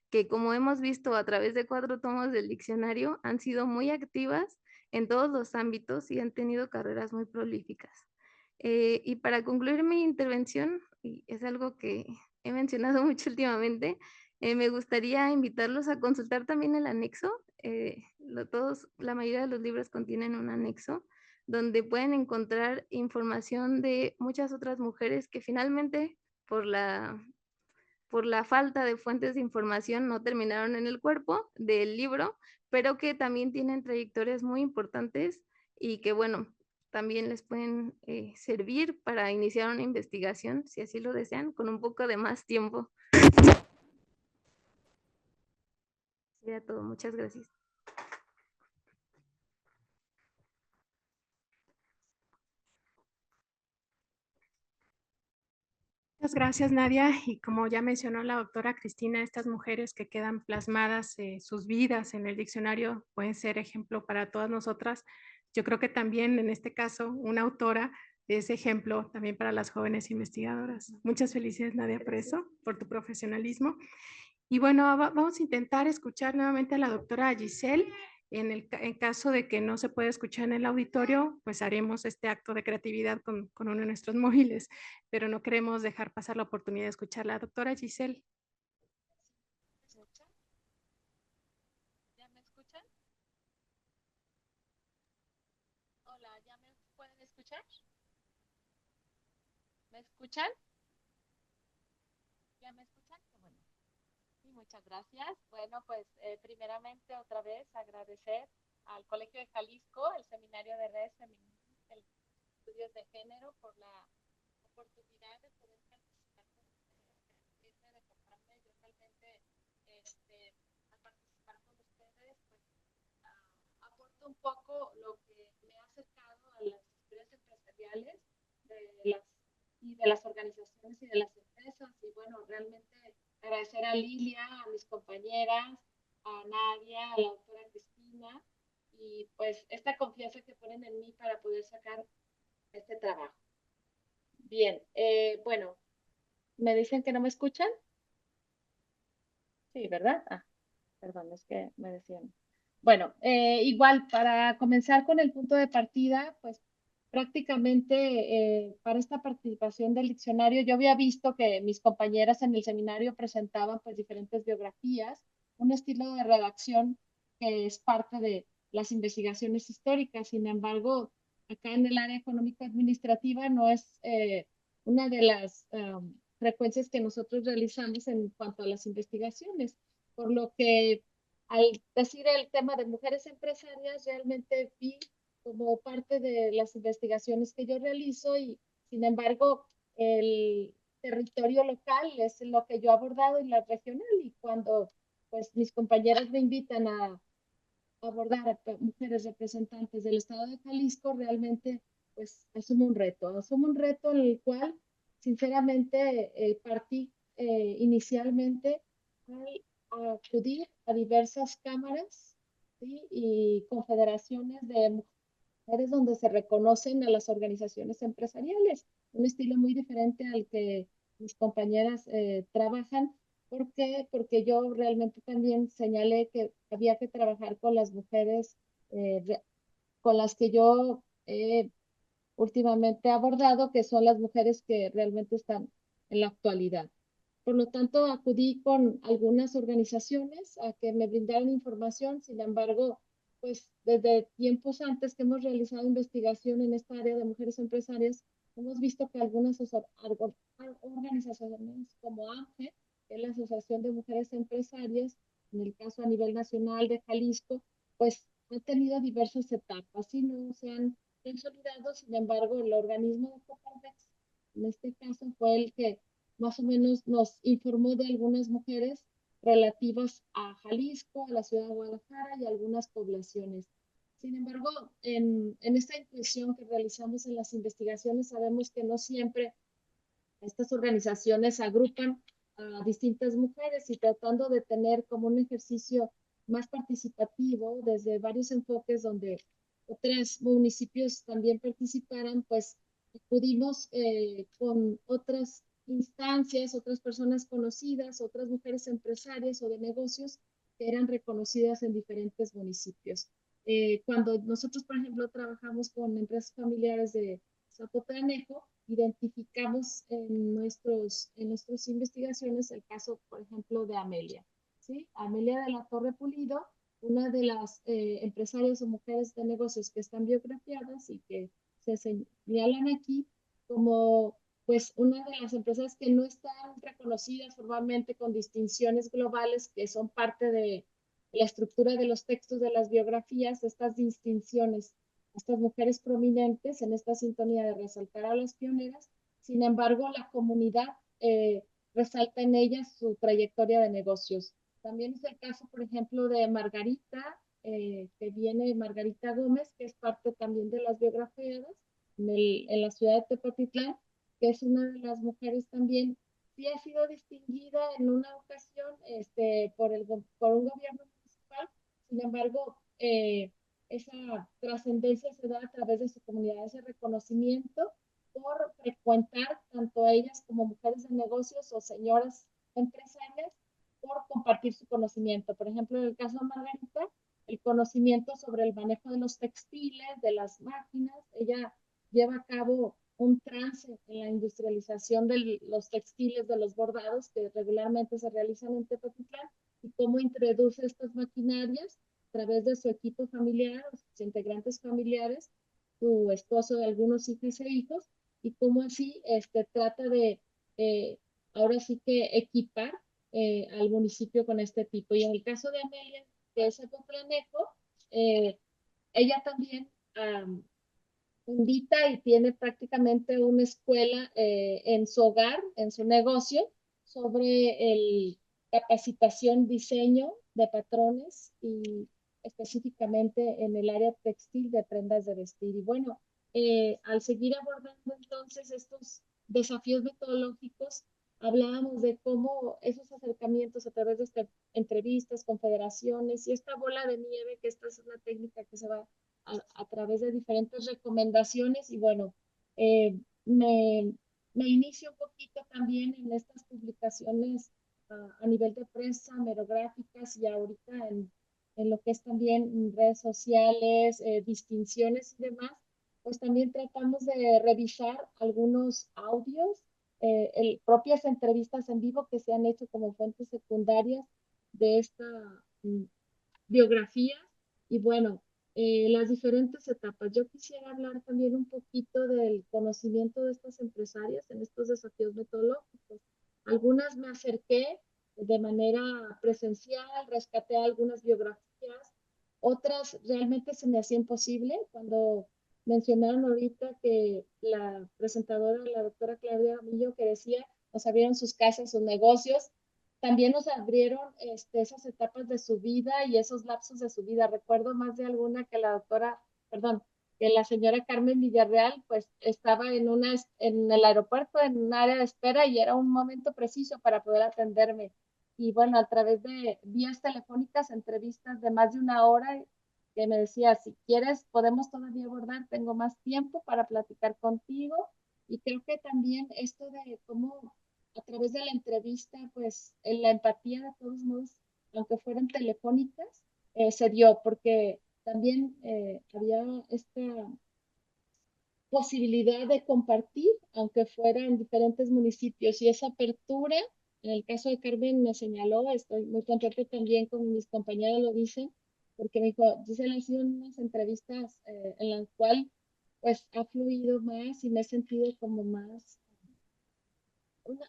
que como hemos visto a través de 4 tomos del diccionario, han sido muy activas en todos los ámbitos y han tenido carreras muy prolíficas. Y para concluir mi intervención, y es algo que he mencionado mucho últimamente, me gustaría invitarlos a consultar también el anexo. La mayoría de los libros contienen un anexo donde pueden encontrar información de muchas otras mujeres que finalmente por la falta de fuentes de información no terminaron en el cuerpo del libro, pero que también tienen trayectorias muy importantes y que, bueno, también les pueden servir para iniciar una investigación, si así lo desean, con un poco de más tiempo. Sería todo. Muchas gracias. Muchas gracias, Nadia. Y como ya mencionó la doctora Cristina, estas mujeres que quedan plasmadas, sus vidas en el diccionario pueden ser ejemplo para todas nosotras. Yo creo que también en este caso una autora es ejemplo también para las jóvenes investigadoras. Muchas felicidades, Nadia, por eso, por tu profesionalismo. Y bueno, vamos a intentar escuchar nuevamente a la doctora Giselle. En caso de que no se pueda escuchar en el auditorio, pues haremos este acto de creatividad con uno de nuestros móviles, pero no queremos dejar pasar la oportunidad de escucharla. Doctora Giselle. ¿Ya me escuchan? Hola, ¿ya me pueden escuchar? ¿Me escuchan? ¿Ya me escuchan? Qué bueno. Sí, muchas gracias. Bueno, pues primeramente otra vez agradecer al Colegio de Jalisco, el Seminario de Redes Feministas, el Estudios de Género, por la oportunidad de poder participar con ustedes, de recordarme. Yo realmente, al participar con ustedes, pues aporto un poco lo que me ha acercado a las historias empresariales de las organizaciones y de las empresas. Y bueno, realmente agradecer a Lilia, a mis compañeras, a Nadia, a la doctora Cristina, y pues esta confianza que ponen en mí para poder sacar este trabajo. Bien, bueno, ¿me dicen que no me escuchan? Sí, ¿verdad? Ah, perdón, es que me decían. Bueno, igual para comenzar con el punto de partida, pues prácticamente para esta participación del diccionario, yo había visto que mis compañeras en el seminario presentaban pues diferentes biografías, un estilo de redacción que es parte de las investigaciones históricas. Sin embargo, acá en el área económico-administrativa no es una de las frecuencias que nosotros realizamos en cuanto a las investigaciones, por lo que al decir el tema de mujeres empresarias, realmente vi como parte de las investigaciones que yo realizo y, sin embargo, el territorio local es lo que yo he abordado y la regional. Y cuando pues mis compañeras me invitan a abordar a mujeres representantes del estado de Jalisco, realmente pues asumo un reto en el cual sinceramente partí inicialmente al acudir a diversas cámaras, ¿sí? Y confederaciones de mujeres donde se reconocen a las organizaciones empresariales, un estilo muy diferente al que mis compañeras trabajan. ¿Por qué? Porque yo realmente también señalé que había que trabajar con las mujeres con las que yo últimamente he abordado, que son las mujeres que realmente están en la actualidad. Por lo tanto, acudí con algunas organizaciones a que me brindaran información. Sin embargo, pues desde tiempos antes que hemos realizado investigación en esta área de mujeres empresarias, hemos visto que algunas organizaciones como AMGE, que es la Asociación de Mujeres Empresarias, en el caso a nivel nacional de Jalisco, pues han tenido diversas etapas y no se han consolidado. Sin embargo, el organismo de Coparmex, en este caso, fue el que más o menos nos informó de algunas mujeres relativas a Jalisco, a la ciudad de Guadalajara y a algunas poblaciones. Sin embargo, en esta inclusión que realizamos en las investigaciones, sabemos que no siempre estas organizaciones agrupan a distintas mujeres y tratando de tener como un ejercicio más participativo desde varios enfoques donde otros municipios también participaran, pues pudimos con otras instancias, otras personas conocidas, otras mujeres empresarias o de negocios que eran reconocidas en diferentes municipios. Cuando nosotros, por ejemplo, trabajamos con empresas familiares de Zapotanejo, identificamos en nuestras investigaciones el caso, por ejemplo, de Amelia, ¿sí? Amelia de la Torre Pulido, una de las empresarias o mujeres de negocios que están biografiadas y que se señalan aquí como pues una de las empresas que no están reconocidas formalmente con distinciones globales que son parte de la estructura de los textos de las biografías, estas distinciones, estas mujeres prominentes en esta sintonía de resaltar a las pioneras. Sin embargo, la comunidad resalta en ellas su trayectoria de negocios. También es el caso, por ejemplo, de Margarita, que viene Margarita Gómez, que es parte también de las biografías en la ciudad de Tepatitlán, que es una de las mujeres también, sí ha sido distinguida en una ocasión por un gobierno municipal. Sin embargo, esa trascendencia se da a través de su comunidad, ese reconocimiento por frecuentar tanto a ellas como mujeres de negocios o señoras empresarias por compartir su conocimiento. Por ejemplo, en el caso de Margarita, el conocimiento sobre el manejo de los textiles, de las máquinas, ella lleva a cabo un trance en la industrialización de los textiles, de los bordados que regularmente se realizan en Tepatitlán y cómo introduce estas maquinarias a través de su equipo familiar, sus integrantes familiares, su esposo de algunos hijos e hijos, y cómo así trata de eh, ahora sí que equipar al municipio con este tipo. Y en el caso de Amelia, que es Zapotanejo, ella también invita y tiene prácticamente una escuela en su hogar, en su negocio, sobre el capacitación, diseño de patrones y específicamente en el área textil de prendas de vestir. Y bueno, al seguir abordando entonces estos desafíos metodológicos, hablábamos de cómo esos acercamientos a través de entrevistas, confederaciones y esta bola de nieve, que esta es una técnica que se va a través de diferentes recomendaciones y bueno, eh, me, me inicio un poquito también en estas publicaciones a nivel de prensa, merográficas y ahorita en lo que es también redes sociales, distinciones y demás, pues también tratamos de revisar algunos audios, propias entrevistas en vivo que se han hecho como fuentes secundarias de esta mm, biografía y bueno, las diferentes etapas. Yo quisiera hablar también un poquito del conocimiento de estas empresarias en estos desafíos metodológicos. Algunas me acerqué de manera presencial, rescaté algunas biografías, otras realmente se me hacía imposible. Cuando mencionaron ahorita que la presentadora, la doctora Claudia Millo, que decía, nos abrieron sus casas, sus negocios, también nos abrieron esas etapas de su vida y esos lapsos de su vida. Recuerdo más de alguna que la doctora, perdón, que la señora Carmen Villarreal, pues estaba en el aeropuerto, en un área de espera y era un momento preciso para poder atenderme. Y bueno, a través de vías telefónicas, entrevistas de más de una hora, que me decía, si quieres, podemos todavía abordar, tengo más tiempo para platicar contigo. Y creo que también esto de cómo a través de la entrevista, pues la empatía de todos modos, aunque fueran telefónicas, se dio, porque también había esta posibilidad de compartir, aunque fuera en diferentes municipios, y esa apertura, en el caso de Carmen me señaló, estoy muy contenta también con mis compañeros lo dicen, porque me dijo, Gisela, han sido unas entrevistas en las cuales pues ha fluido más y me he sentido como más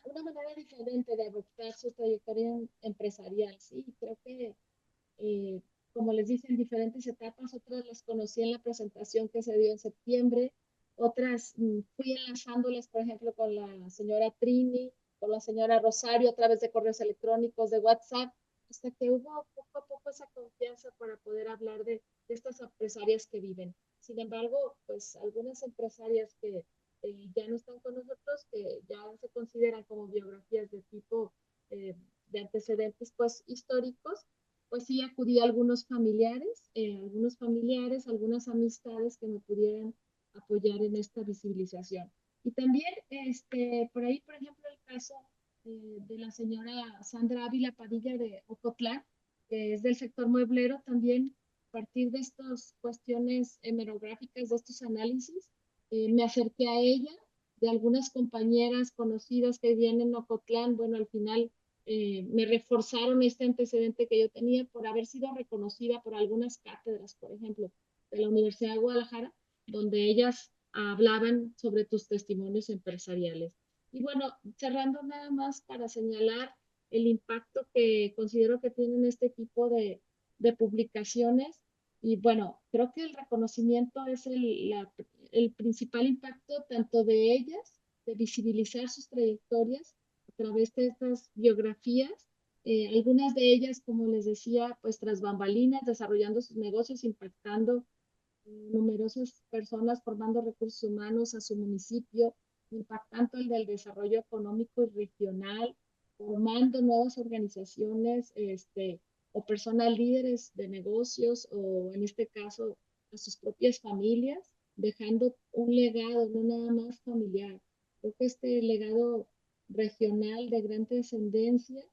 una manera diferente de adoptar su trayectoria empresarial, ¿sí? Creo que, como les dije, en diferentes etapas, otras las conocí en la presentación que se dio en septiembre, otras fui enlazándoles, por ejemplo, con la señora Trini, con la señora Rosario, a través de correos electrónicos, de WhatsApp, hasta que hubo poco a poco esa confianza para poder hablar de estas empresarias que viven. Sin embargo, pues algunas empresarias que ya no están con nosotros, que ya se consideran como biografías de tipo de antecedentes pues históricos, pues sí acudí a algunos familiares, algunas amistades que me pudieran apoyar en esta visibilización. Y también por ahí, por ejemplo, el caso de la señora Sandra Ávila Padilla de Ocotlán, que es del sector mueblero, también a partir de estas cuestiones hemerográficas, de estos análisis, me acerqué a ella, de algunas compañeras conocidas que vivían en Ocotlán, bueno, al final me reforzaron este antecedente que yo tenía por haber sido reconocida por algunas cátedras, por ejemplo, de la Universidad de Guadalajara, donde ellas hablaban sobre tus testimonios empresariales. Y bueno, cerrando nada más para señalar el impacto que considero que tienen este tipo de publicaciones. Y bueno, creo que el reconocimiento es el principal impacto tanto de ellas, de visibilizar sus trayectorias a través de estas biografías, algunas de ellas, como les decía, pues tras bambalinas, desarrollando sus negocios, impactando numerosas personas, formando recursos humanos a su municipio, impactando el del desarrollo económico y regional, formando nuevas organizaciones, o personas líderes de negocios, o en este caso, a sus propias familias, dejando un legado, no nada más familiar. Creo que este legado regional de gran trascendencia,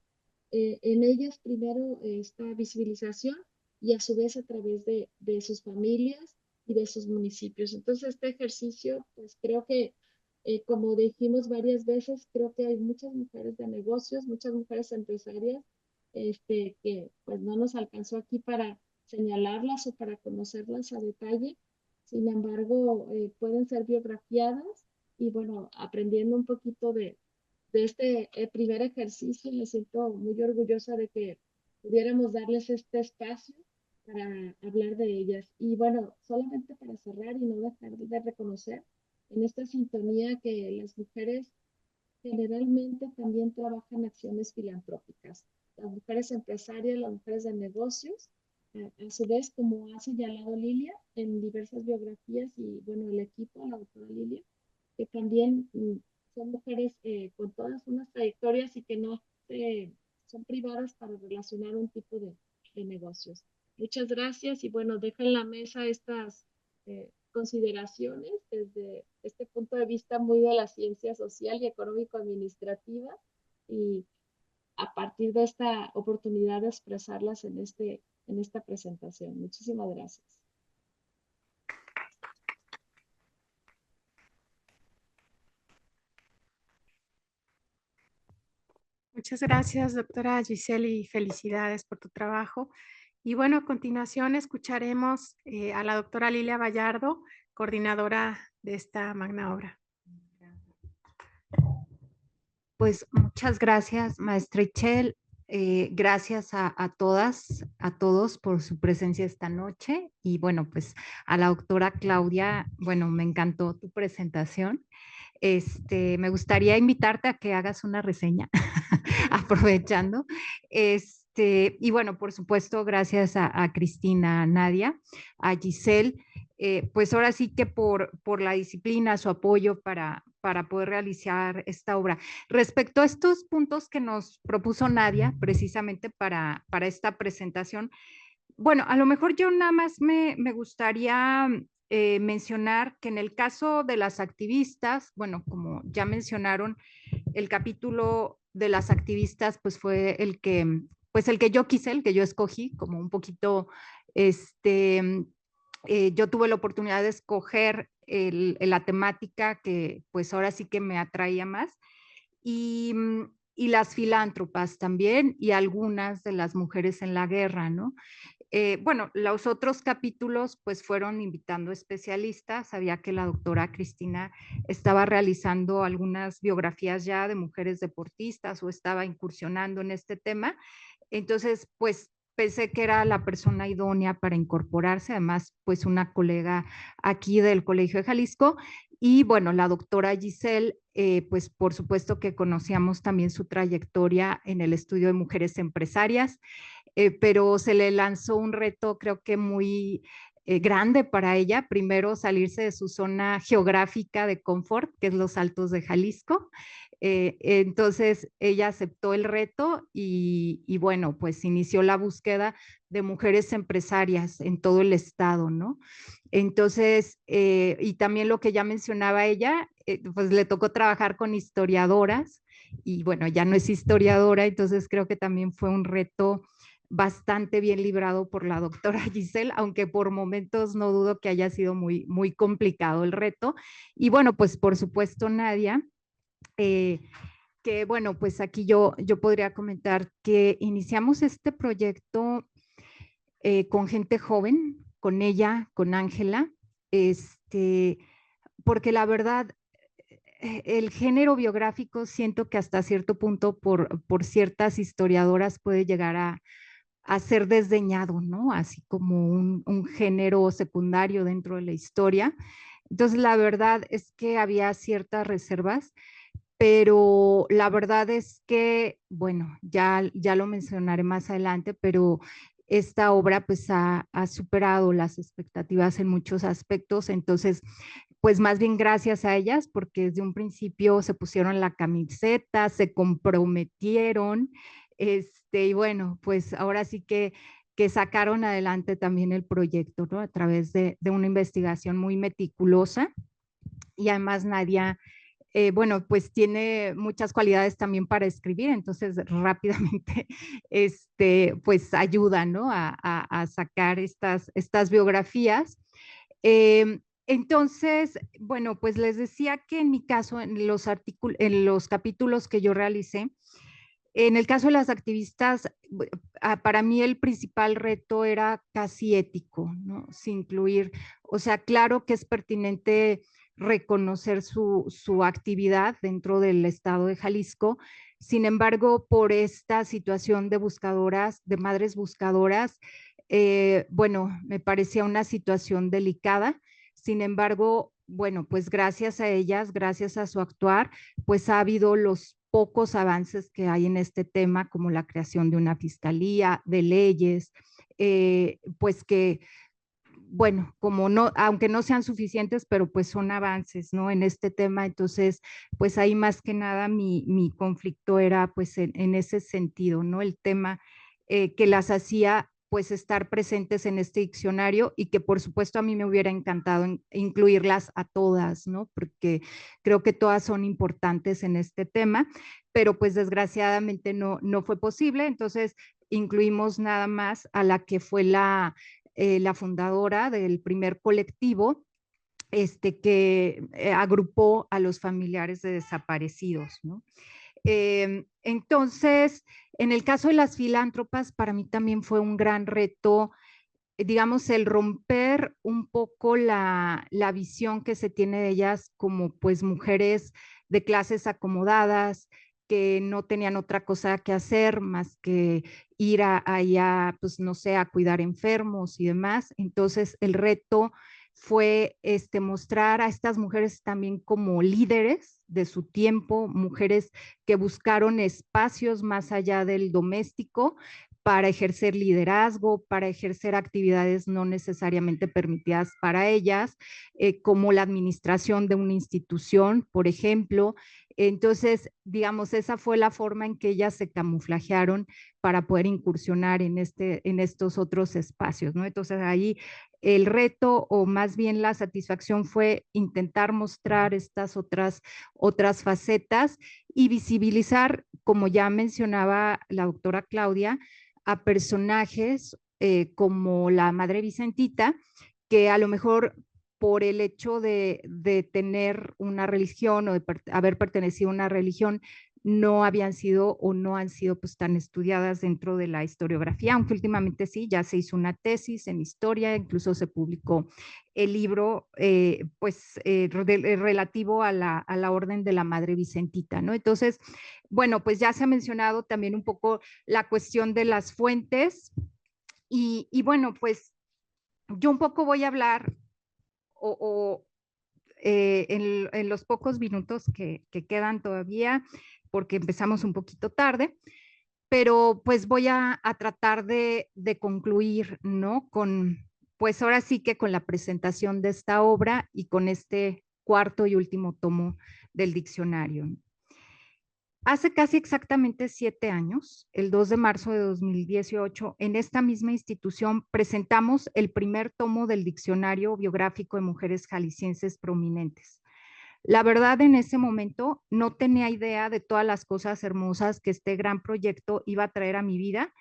en ellas primero esta visibilización y a su vez a través de sus familias y de sus municipios. Entonces, este ejercicio, pues creo que, como dijimos varias veces, creo que hay muchas mujeres de negocios, muchas mujeres empresarias, que pues no nos alcanzó aquí para señalarlas o para conocerlas a detalle. Sin embargo, pueden ser biografiadas y bueno, aprendiendo un poquito de este primer ejercicio, me siento muy orgullosa de que pudiéramos darles este espacio para hablar de ellas. Y bueno, solamente para cerrar y no dejar de reconocer en esta sintonía que las mujeres generalmente también trabajan acciones filantrópicas. Las mujeres empresarias, las mujeres de negocios, a su vez, como ha señalado Lilia en diversas biografías y bueno, el equipo, la doctora Lilia, que también son mujeres con todas unas trayectorias y que no son privadas para relacionar un tipo de negocios. Muchas gracias y bueno, dejo en la mesa estas consideraciones desde este punto de vista muy de la ciencia social y económico-administrativa y a partir de esta oportunidad de expresarlas en esta presentación. Muchísimas gracias. Muchas gracias, doctora Giselle, y felicidades por tu trabajo. Y bueno, a continuación escucharemos a la doctora Lilia Vallardo, coordinadora de esta magna obra. Pues muchas gracias, maestra Itchel. Gracias a todas, a todos por su presencia esta noche y bueno, pues a la doctora Claudia, bueno, me encantó tu presentación. Me gustaría invitarte a que hagas una reseña, aprovechando. Y bueno, por supuesto, gracias a Cristina, a Nadia, a Giselle, pues ahora sí que por la disciplina, su apoyo para poder realizar esta obra. Respecto a estos puntos que nos propuso Nadia, precisamente para esta presentación, bueno, a lo mejor yo nada más me gustaría mencionar que en el caso de las activistas, bueno, como ya mencionaron, el capítulo de las activistas, pues fue pues el que yo quise, el que yo escogí, como un poquito, yo tuve la oportunidad de escoger la temática que pues ahora sí que me atraía más y las filántropas también y algunas de las mujeres en la guerra, ¿no? Bueno, los otros capítulos pues fueron invitando especialistas. Sabía que la doctora Cristina estaba realizando algunas biografías ya de mujeres deportistas o estaba incursionando en este tema. Entonces, pues pensé que era la persona idónea para incorporarse, además, pues una colega aquí del Colegio de Jalisco. Y bueno, la doctora Giselle, pues por supuesto que conocíamos también su trayectoria en el estudio de mujeres empresarias, pero se le lanzó un reto creo que muy grande para ella. Primero salirse de su zona geográfica de confort, que es los Altos de Jalisco. Entonces ella aceptó el reto y bueno, pues inició la búsqueda de mujeres empresarias en todo el estado, ¿no? Entonces, y también lo que ya mencionaba ella, pues le tocó trabajar con historiadoras y bueno, ya no es historiadora, entonces creo que también fue un reto bastante bien librado por la doctora Giselle, aunque por momentos no dudo que haya sido muy, muy complicado el reto. Y bueno, pues por supuesto, Nadia, eh, que bueno, pues aquí yo podría comentar que iniciamos este proyecto con gente joven, con ella, con Ángela, porque la verdad, el género biográfico siento que hasta cierto punto por ciertas historiadoras puede llegar a ser desdeñado, ¿no? Así como un género secundario dentro de la historia. Entonces, la verdad es que había ciertas reservas, pero la verdad es que, bueno, ya lo mencionaré más adelante, pero esta obra pues ha superado las expectativas en muchos aspectos, entonces pues más bien gracias a ellas, porque desde un principio se pusieron la camiseta, se comprometieron, y bueno, pues ahora sí que sacaron adelante también el proyecto, ¿no? A través de una investigación muy meticulosa y además Nadia, bueno, pues tiene muchas cualidades también para escribir, entonces rápidamente, pues ayuda, ¿no? A sacar estas biografías. Entonces, bueno, pues les decía que en mi caso, en los capítulos que yo realicé, en el caso de las activistas, para mí el principal reto era casi ético, ¿no? Sin incluir, o sea, claro que es pertinente reconocer su actividad dentro del estado de Jalisco. Sin embargo, por esta situación de buscadoras, de madres buscadoras, bueno, me parecía una situación delicada. Sin embargo, bueno, pues gracias a ellas, gracias a su actuar, pues ha habido los pocos avances que hay en este tema, como la creación de una fiscalía, de leyes, pues que, bueno, como no, aunque no sean suficientes, pero pues son avances, ¿no? En este tema, entonces, pues ahí más que nada mi conflicto era pues en ese sentido, ¿no? El tema que las hacía pues estar presentes en este diccionario y que por supuesto a mí me hubiera encantado incluirlas a todas, ¿no? Porque creo que todas son importantes en este tema, pero pues desgraciadamente no fue posible, entonces incluimos nada más a la que fue la fundadora del primer colectivo que agrupó a los familiares de desaparecidos, ¿no? Entonces, en el caso de las filántropas, para mí también fue un gran reto, digamos, el romper un poco la visión que se tiene de ellas como pues mujeres de clases acomodadas, que no tenían otra cosa que hacer más que ir allá, pues no sé, a cuidar enfermos y demás. Entonces el reto fue mostrar a estas mujeres también como líderes de su tiempo, mujeres que buscaron espacios más allá del doméstico para ejercer liderazgo, para ejercer actividades no necesariamente permitidas para ellas, como la administración de una institución, por ejemplo. Entonces, digamos, esa fue la forma en que ellas se camuflajearon para poder incursionar en estos otros espacios, ¿no? Entonces, ahí el reto, o más bien la satisfacción, fue intentar mostrar estas otras facetas y visibilizar, como ya mencionaba la doctora Claudia, a personajes como la Madre Vicentita, que a lo mejor por el hecho de tener una religión o de haber pertenecido a una religión, no habían sido o no han sido pues tan estudiadas dentro de la historiografía, aunque últimamente sí, ya se hizo una tesis en historia, incluso se publicó el libro relativo a la Orden de la Madre Vicentita, ¿no? Entonces, bueno, pues ya se ha mencionado también un poco la cuestión de las fuentes y bueno, pues yo un poco voy a hablar en los pocos minutos que quedan todavía, porque empezamos un poquito tarde, pero pues voy a tratar de concluir, ¿no? Pues ahora sí que con la presentación de esta obra y con este cuarto y último tomo del diccionario. Hace casi exactamente 7 años, el 2 de marzo de 2018, en esta misma institución presentamos el primer tomo del Diccionario Biográfico de Mujeres Jaliscienses Prominentes. La verdad, en ese momento no tenía idea de todas las cosas hermosas que este gran proyecto iba a traer a mi vida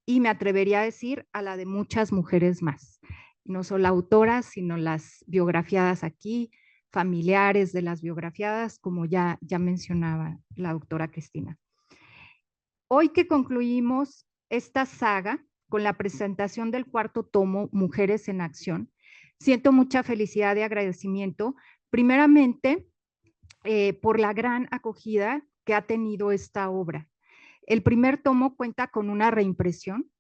y me atrevería a decir a la de muchas mujeres más. No solo autoras, sino las biografiadas aquí, familiares de las biografiadas, como ya mencionaba la doctora Cristina. Hoy que concluimos esta saga con la presentación del cuarto tomo, Mujeres en Acción, siento mucha felicidad y agradecimiento, primeramente por la gran acogida que ha tenido esta obra. El primer tomo cuenta con una reimpresión,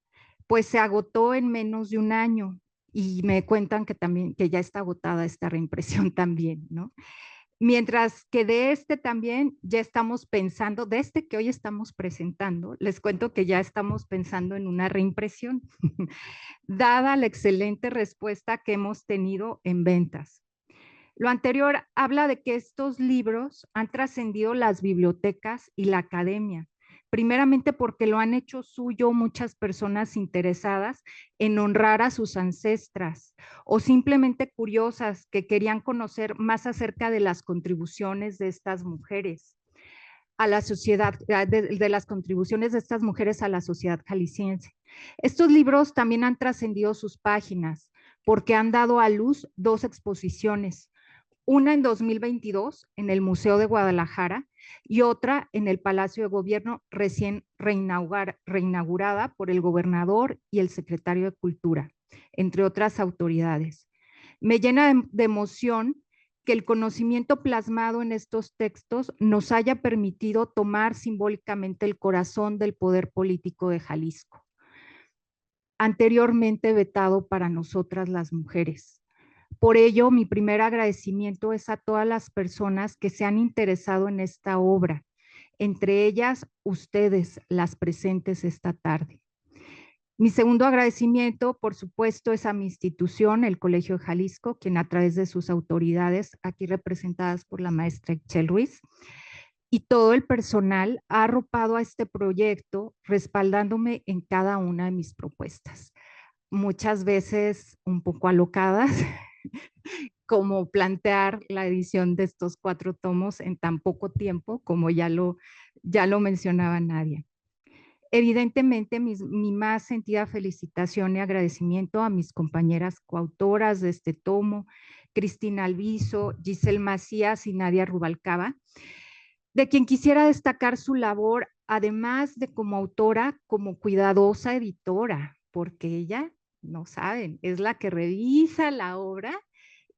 pues se agotó en menos de un año y me cuentan que ya está agotada esta reimpresión también, ¿no? Mientras que de este también ya estamos pensando, de este que hoy estamos presentando, les cuento que ya estamos pensando en una reimpresión, dada la excelente respuesta que hemos tenido en ventas. Lo anterior habla de que estos libros han trascendido las bibliotecas y la academia, primeramente porque lo han hecho suyo muchas personas interesadas en honrar a sus ancestras o simplemente curiosas que querían conocer más acerca de las contribuciones de estas mujeres a la sociedad, de las contribuciones de estas mujeres a la sociedad jalisciense. Estos libros también han trascendido sus páginas porque han dado a luz 2 exposiciones, una en 2022 en el Museo de Guadalajara y otra en el Palacio de Gobierno recién reinaugurada por el gobernador y el secretario de Cultura, entre otras autoridades. Me llena de emoción que el conocimiento plasmado en estos textos nos haya permitido tomar simbólicamente el corazón del poder político de Jalisco, anteriormente vetado para nosotras las mujeres. Por ello, mi primer agradecimiento es a todas las personas que se han interesado en esta obra, entre ellas ustedes, las presentes esta tarde. Mi segundo agradecimiento, por supuesto, es a mi institución, el Colegio de Jalisco, quien a través de sus autoridades, aquí representadas por la maestra Itchel Ruiz, y todo el personal ha arropado a este proyecto, respaldándome en cada una de mis propuestas. Muchas veces un poco alocadas, como plantear la edición de estos 4 tomos en tan poco tiempo, como ya lo mencionaba Nadia. Evidentemente, mi más sentida felicitación y agradecimiento a mis compañeras coautoras de este tomo, Cristina Alviso, Giselle Macías y Nadia Rubalcaba, de quien quisiera destacar su labor, además de como autora, como cuidadosa editora, porque ella, no saben, es la que revisa la obra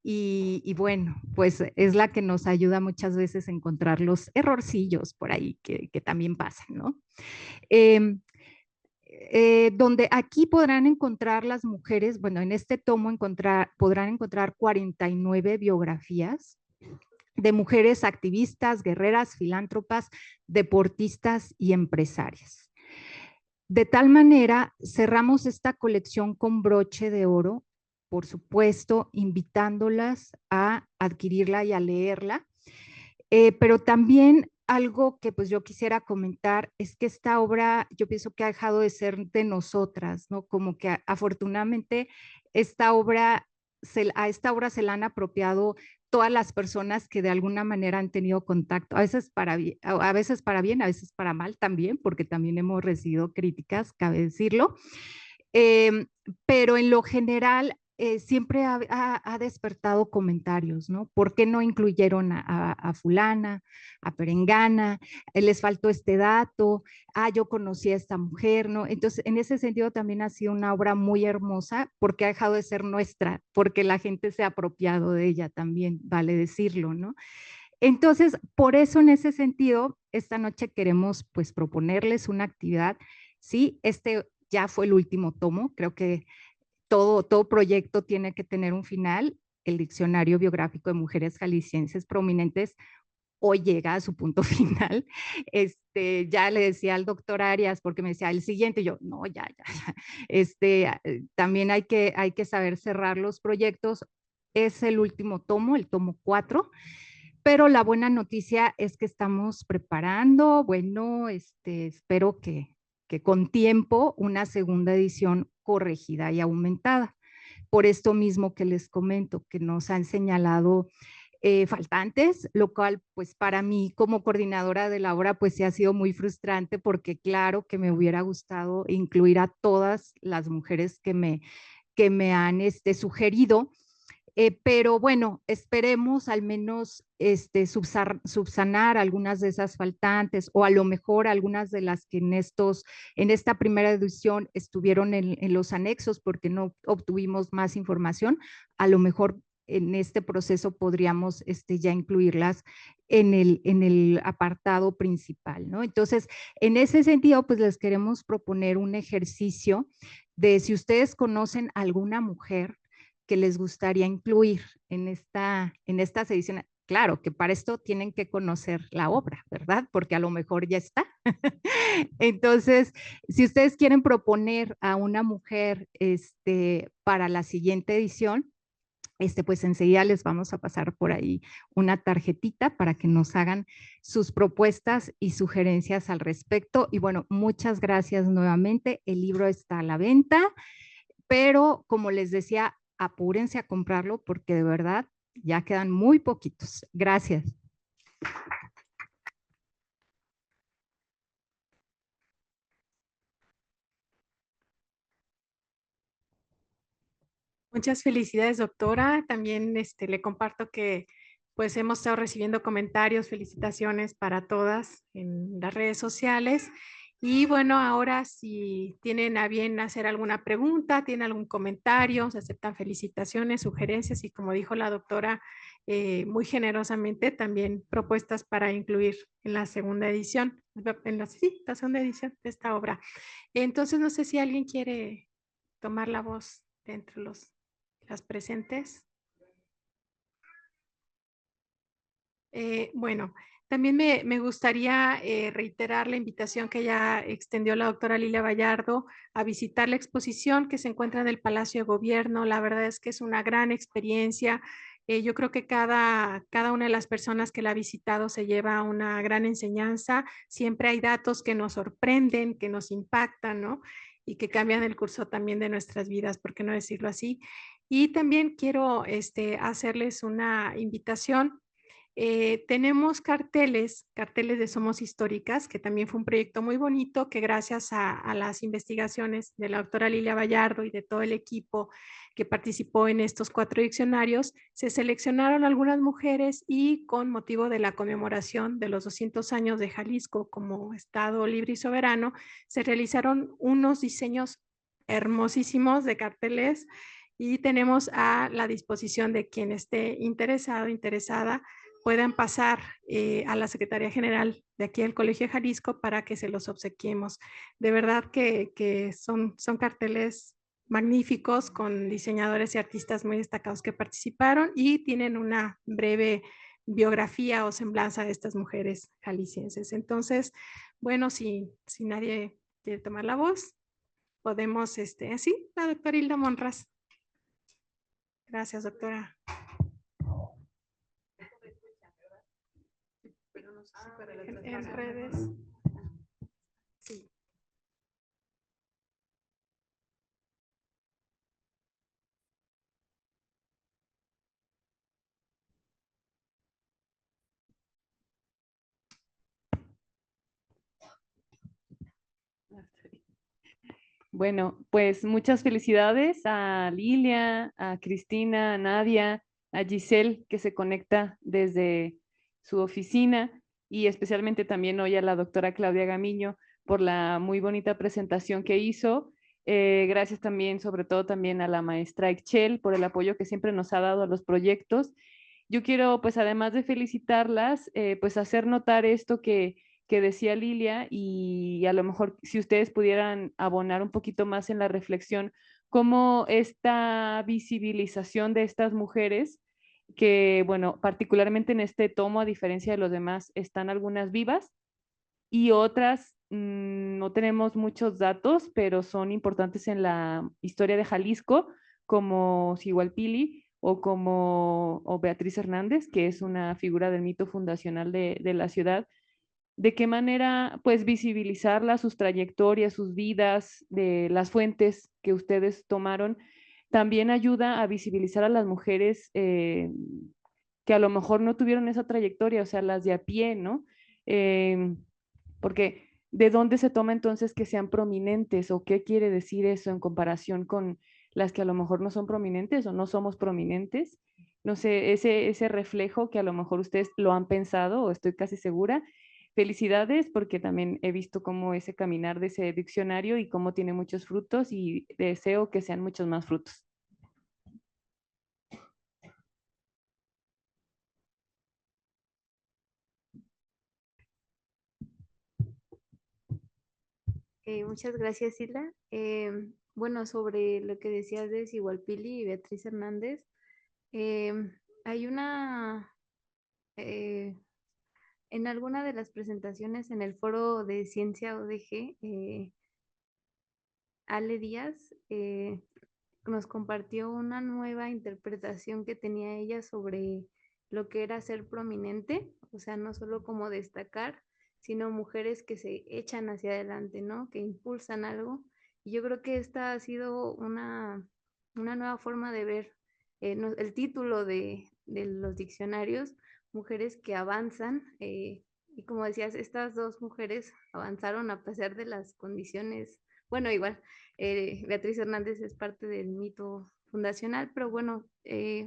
y bueno, pues es la que nos ayuda muchas veces a encontrar los errorcillos por ahí que también pasan, ¿no? Donde aquí podrán encontrar las mujeres, bueno, en este tomo podrán encontrar 49 biografías de mujeres activistas, guerreras, filántropas, deportistas y empresarias. De tal manera, cerramos esta colección con broche de oro, por supuesto, invitándolas a adquirirla y a leerla, pero también algo que pues yo quisiera comentar es que esta obra yo pienso que ha dejado de ser de nosotras, ¿no? Como que afortunadamente a esta obra se la han apropiado todas las personas que de alguna manera han tenido contacto, a veces para bien, a veces para mal también, porque también hemos recibido críticas, cabe decirlo, pero en lo general siempre ha despertado comentarios, ¿no? ¿Por qué no incluyeron a fulana, a perengana? Les faltó este dato, yo conocí a esta mujer, ¿no? Entonces, en ese sentido también ha sido una obra muy hermosa porque ha dejado de ser nuestra, porque la gente se ha apropiado de ella también, vale decirlo, ¿no? Entonces, por eso en ese sentido, esta noche queremos pues proponerles una actividad, ¿sí? Este ya fue el último tomo, creo que todo proyecto tiene que tener un final. El Diccionario Biográfico de Mujeres Jaliscienses Prominentes hoy llega a su punto final. Ya le decía al doctor Arias, porque me decía el siguiente, y yo, no, ya. También hay que saber cerrar los proyectos. Es el último tomo, el tomo 4, pero la buena noticia es que estamos preparando, bueno, espero que con tiempo una segunda edición corregida y aumentada. Por esto mismo que les comento, que nos han señalado faltantes, lo cual pues para mí como coordinadora de la obra pues sí ha sido muy frustrante porque claro que me hubiera gustado incluir a todas las mujeres que me han sugerido, pero bueno, esperemos al menos subsanar algunas de esas faltantes o a lo mejor algunas de las que en esta primera edición estuvieron en los anexos porque no obtuvimos más información, a lo mejor en este proceso podríamos ya incluirlas en el apartado principal, ¿no? Entonces, en ese sentido, pues les queremos proponer un ejercicio de si ustedes conocen alguna mujer que les gustaría incluir en estas ediciones. Claro que para esto tienen que conocer la obra, ¿verdad? Porque a lo mejor ya está. Entonces, si ustedes quieren proponer a una mujer para la siguiente edición, pues enseguida les vamos a pasar por ahí una tarjetita para que nos hagan sus propuestas y sugerencias al respecto. Y bueno, muchas gracias nuevamente. El libro está a la venta, pero como les decía, apúrense a comprarlo porque de verdad ya quedan muy poquitos. Gracias. Muchas felicidades, doctora. También le comparto que pues hemos estado recibiendo comentarios, felicitaciones para todas en las redes sociales. Y bueno, ahora si tienen a bien hacer alguna pregunta, tienen algún comentario, se aceptan felicitaciones, sugerencias y como dijo la doctora, muy generosamente también propuestas para incluir en la segunda edición, la segunda edición de esta obra. Entonces, no sé si alguien quiere tomar la voz de entre las presentes. Bueno, también me gustaría reiterar la invitación que ya extendió la doctora Lilia Vallardo a visitar la exposición que se encuentra en el Palacio de Gobierno. La verdad es que es una gran experiencia. Yo creo que cada una de las personas que la ha visitado se lleva una gran enseñanza. Siempre hay datos que nos sorprenden, que nos impactan, ¿no? Y que cambian el curso también de nuestras vidas, ¿por qué no decirlo así? Y también quiero hacerles una invitación. Tenemos carteles de Somos Históricas, que también fue un proyecto muy bonito, que gracias a las investigaciones de la doctora Lilia Vallardo y de todo el equipo que participó en estos 4 diccionarios, se seleccionaron algunas mujeres y con motivo de la conmemoración de los 200 años de Jalisco como Estado libre y soberano, se realizaron unos diseños hermosísimos de carteles y tenemos a la disposición de quien esté interesado, interesada, puedan pasar a la Secretaría General de aquí del Colegio de Jalisco para que se los obsequiemos. De verdad que son carteles magníficos con diseñadores y artistas muy destacados que participaron y tienen una breve biografía o semblanza de estas mujeres jaliscienses. Entonces, bueno, si nadie quiere tomar la voz, podemos, sí, la doctora Hilda Monraz. Gracias, doctora. En redes. Sí. Bueno, pues muchas felicidades a Lilia, a Cristina, a Nadia, a Giselle, que se conecta desde su oficina, y especialmente también hoy a la doctora Claudia Gamiño por la muy bonita presentación que hizo. Gracias también, sobre todo también a la maestra Ixchel por el apoyo que siempre nos ha dado a los proyectos. Yo quiero, pues además de felicitarlas, pues hacer notar esto que decía Lilia, y a lo mejor si ustedes pudieran abonar un poquito más en la reflexión, cómo esta visibilización de estas mujeres, que bueno, particularmente en este tomo, a diferencia de los demás, están algunas vivas y otras no tenemos muchos datos, pero son importantes en la historia de Jalisco, como Sigualpili o Beatriz Hernández, que es una figura del mito fundacional de la ciudad. ¿De qué manera, pues, visibilizarlas, sus trayectorias, sus vidas, de las fuentes que ustedes tomaron, también ayuda a visibilizar a las mujeres que a lo mejor no tuvieron esa trayectoria, o sea, las de a pie, ¿no? Porque ¿de dónde se toma entonces que sean prominentes o qué quiere decir eso en comparación con las que a lo mejor no son prominentes o no somos prominentes? No sé, ese reflejo que a lo mejor ustedes lo han pensado o estoy casi segura. Felicidades, porque también he visto cómo ese caminar de ese diccionario y cómo tiene muchos frutos, y deseo que sean muchos más frutos. Muchas gracias, Hilda. Bueno, sobre lo que decías de Sigualpili y Beatriz Hernández, hay una, en alguna de las presentaciones en el foro de Ciencia ODG, Ale Díaz nos compartió una nueva interpretación que tenía ella sobre lo que era ser prominente, o sea, no solo como destacar, sino mujeres que se echan hacia adelante, ¿no? Que impulsan algo. Y yo creo que esta ha sido una nueva forma de ver el título de los diccionarios, mujeres que avanzan. Y como decías, estas dos mujeres avanzaron a pesar de las condiciones, bueno, igual, Beatriz Hernández es parte del mito fundacional, pero bueno,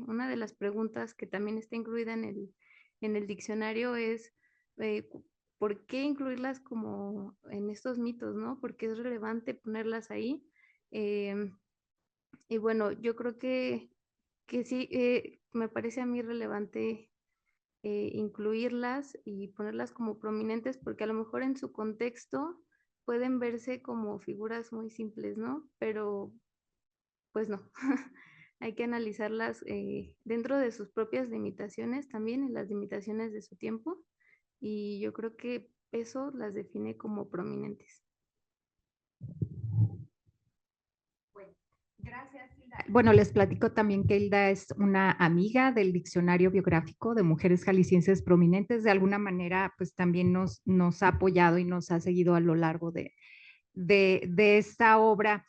una de las preguntas que también está incluida en el diccionario es ¿por qué incluirlas como en estos mitos, no? ¿Por qué es relevante ponerlas ahí? Y bueno, yo creo que sí, me parece a mí relevante incluirlas y ponerlas como prominentes, porque a lo mejor en su contexto pueden verse como figuras muy simples, ¿no? Pero pues no, hay que analizarlas dentro de sus propias limitaciones también, en las limitaciones de su tiempo, y yo creo que eso las define como prominentes. Gracias, Hilda. Bueno, les platico también que Hilda es una amiga del Diccionario Biográfico de Mujeres Jaliscienses Prominentes. De alguna manera, pues también nos ha apoyado y nos ha seguido a lo largo de esta obra.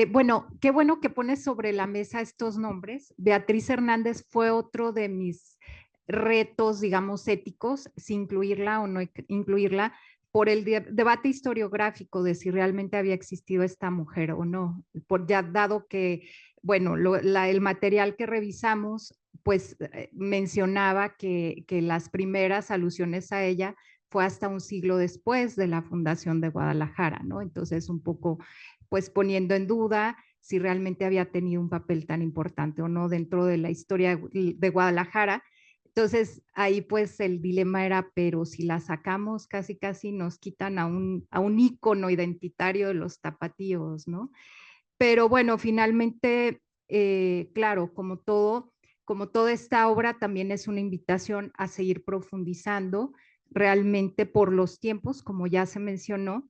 Bueno, qué bueno que pones sobre la mesa estos nombres. Beatriz Hernández fue otro de mis retos, digamos, éticos, si incluirla o no incluirla, por el debate historiográfico de si realmente había existido esta mujer o no, por ya dado que, bueno, el material que revisamos, pues mencionaba que las primeras alusiones a ella fue hasta un siglo después de la fundación de Guadalajara, ¿no? Entonces, un poco, pues poniendo en duda si realmente había tenido un papel tan importante o no dentro de la historia de Guadalajara. Entonces ahí pues el dilema era, pero si la sacamos casi casi nos quitan a un ícono identitario de los tapatíos, ¿no? Pero bueno, finalmente, claro, como toda esta obra también es una invitación a seguir profundizando realmente por los tiempos, como ya se mencionó,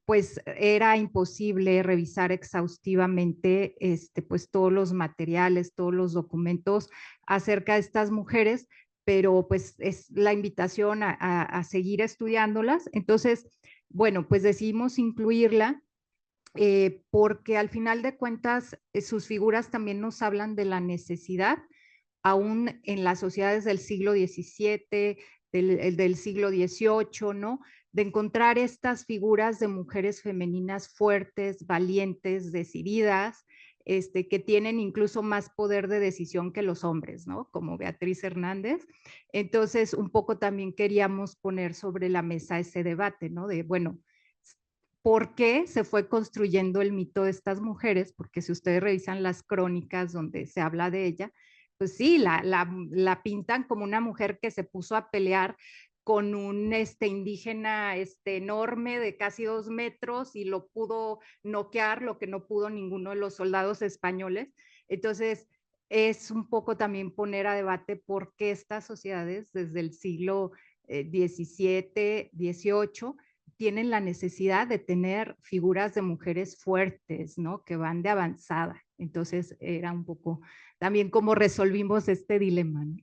pues era imposible revisar exhaustivamente pues todos los materiales, todos los documentos acerca de estas mujeres, pero pues es la invitación a seguir estudiándolas. Entonces, bueno, pues decidimos incluirla porque al final de cuentas sus figuras también nos hablan de la necesidad, aún en las sociedades del siglo XVII, del siglo XVIII, ¿no? De encontrar estas figuras de mujeres femeninas fuertes, valientes, decididas, que tienen incluso más poder de decisión que los hombres, ¿no? Como Beatriz Hernández. Entonces, un poco también queríamos poner sobre la mesa ese debate, ¿no? De, bueno, ¿por qué se fue construyendo el mito de estas mujeres? Porque si ustedes revisan las crónicas donde se habla de ella, pues sí, la pintan como una mujer que se puso a pelear con un indígena enorme de casi 2 metros y lo pudo noquear, lo que no pudo ninguno de los soldados españoles. Entonces, es un poco también poner a debate por qué estas sociedades desde el siglo XVII, XVIII, tienen la necesidad de tener figuras de mujeres fuertes, ¿no? Que van de avanzada. Entonces era un poco también cómo resolvimos este dilema, ¿no?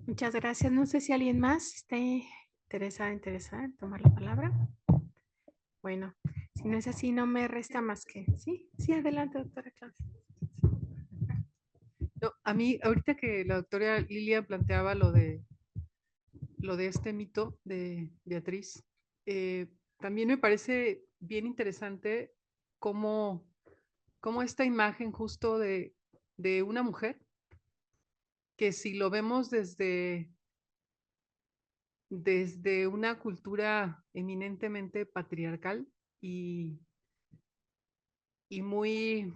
Muchas gracias. No sé si alguien más esté interesada en tomar la palabra. Bueno, si no es así, no me resta más que... Sí, sí, adelante, doctora Claudia. No, a mí, ahorita que la doctora Lilia planteaba lo de este mito de Beatriz, también me parece bien interesante cómo esta imagen justo de una mujer, que si lo vemos desde una cultura eminentemente patriarcal y muy,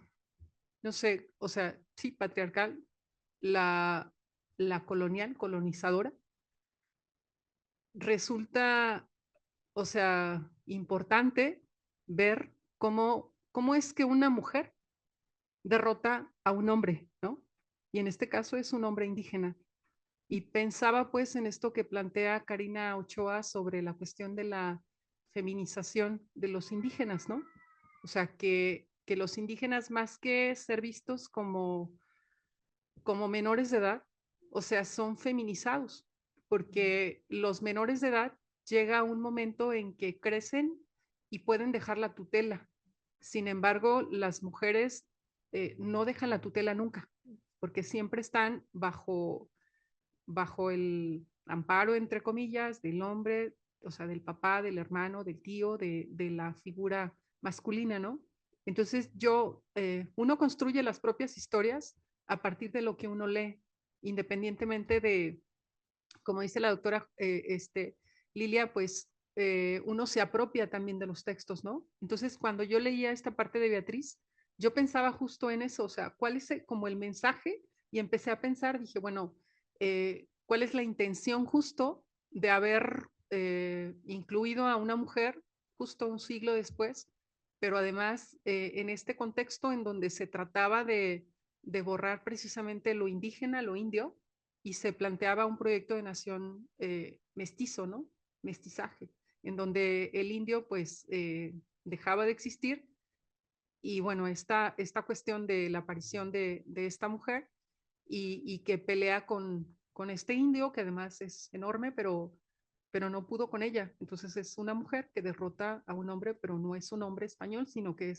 no sé, o sea, sí, patriarcal, la colonizadora, resulta, o sea, importante ver cómo es que una mujer derrota a un hombre, ¿no? Y en este caso es un hombre indígena. Y pensaba pues en esto que plantea Karina Ochoa sobre la cuestión de la feminización de los indígenas, ¿no? O sea, que los indígenas, más que ser vistos como menores de edad, o sea, son feminizados, porque los menores de edad llega un momento en que crecen y pueden dejar la tutela. Sin embargo, las mujeres no dejan la tutela nunca, porque siempre están bajo el amparo, entre comillas, del hombre, o sea, del papá, del hermano, del tío, de la figura masculina, ¿no? Entonces uno construye las propias historias a partir de lo que uno lee, independientemente de, como dice la doctora Lilia, pues uno se apropia también de los textos, ¿no? Entonces, cuando yo leía esta parte de Beatriz, yo pensaba justo en eso, o sea, ¿cuál es como el mensaje? Y empecé a pensar, dije, bueno, ¿cuál es la intención justo de haber incluido a una mujer justo un siglo después? Pero además, en este contexto en donde se trataba de borrar precisamente lo indígena, lo indio, y se planteaba un proyecto de nación mestizo, ¿no? Mestizaje, en donde el indio pues dejaba de existir y bueno, esta cuestión de la aparición de esta mujer y que pelea con este indio, que además es enorme, pero no pudo con ella. Entonces es una mujer que derrota a un hombre, pero no es un hombre español, sino que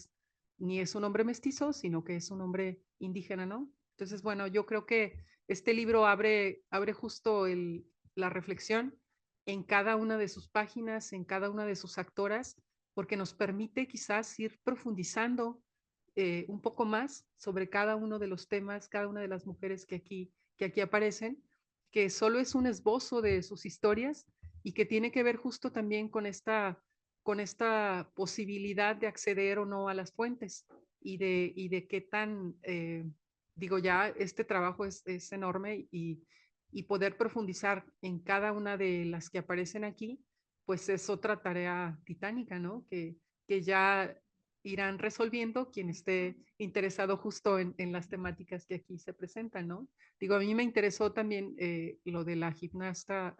ni es un hombre mestizo, sino que es un hombre indígena, ¿no? Entonces, bueno, yo creo que este libro abre justo la reflexión en cada una de sus páginas, en cada una de sus actoras, porque nos permite quizás ir profundizando un poco más sobre cada uno de los temas, cada una de las mujeres que aquí aparecen, que solo es un esbozo de sus historias y que tiene que ver justo también con con esta posibilidad de acceder o no a las fuentes y de qué tan, digo, ya este trabajo es enorme y poder profundizar en cada una de las que aparecen aquí, pues es otra tarea titánica, ¿no? Que ya irán resolviendo quien esté interesado justo en las temáticas que aquí se presentan, ¿no? Digo, a mí me interesó también lo de la gimnasia,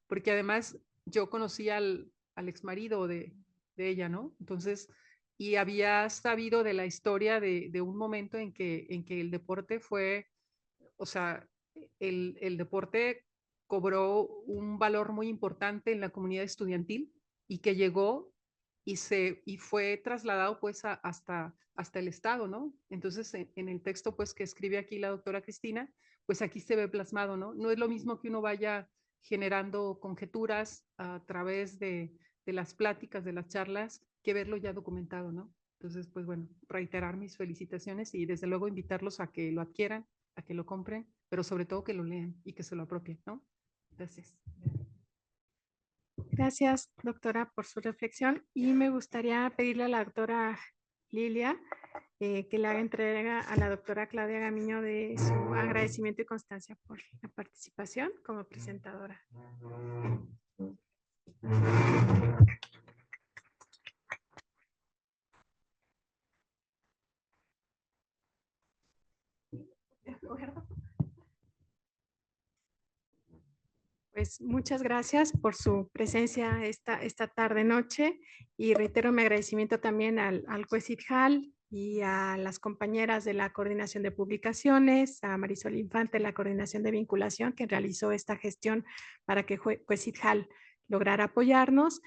porque además yo conocí al ex marido de ella, ¿no? Entonces, y había sabido de la historia de un momento en que el deporte fue, o sea, el deporte cobró un valor muy importante en la comunidad estudiantil y que llegó y fue trasladado pues hasta el Estado, ¿no? Entonces, en el texto pues que escribe aquí la doctora Cristina, pues aquí se ve plasmado, ¿no? No es lo mismo que uno vaya generando conjeturas a través de las pláticas, de las charlas, que verlo ya documentado, ¿no? Entonces, pues bueno, reiterar mis felicitaciones y desde luego invitarlos a que lo adquieran, a que lo compren, pero sobre todo que lo lean y que se lo apropien, ¿no? Gracias. Gracias, doctora, por su reflexión. Y me gustaría pedirle a la doctora Lilia que le haga entrega a la doctora Claudia Gamiño de su agradecimiento y constancia por la participación como presentadora. Pues muchas gracias por su presencia esta tarde-noche y reitero mi agradecimiento también al juez Idjal y a las compañeras de la Coordinación de Publicaciones, a Marisol Infante, la Coordinación de Vinculación, que realizó esta gestión para que juez Idjal lograra apoyarnos.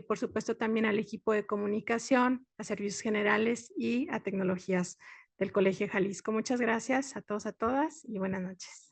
Por supuesto también al equipo de comunicación, a servicios generales y a tecnologías del Colegio de Jalisco. Muchas gracias a todos, a todas y buenas noches.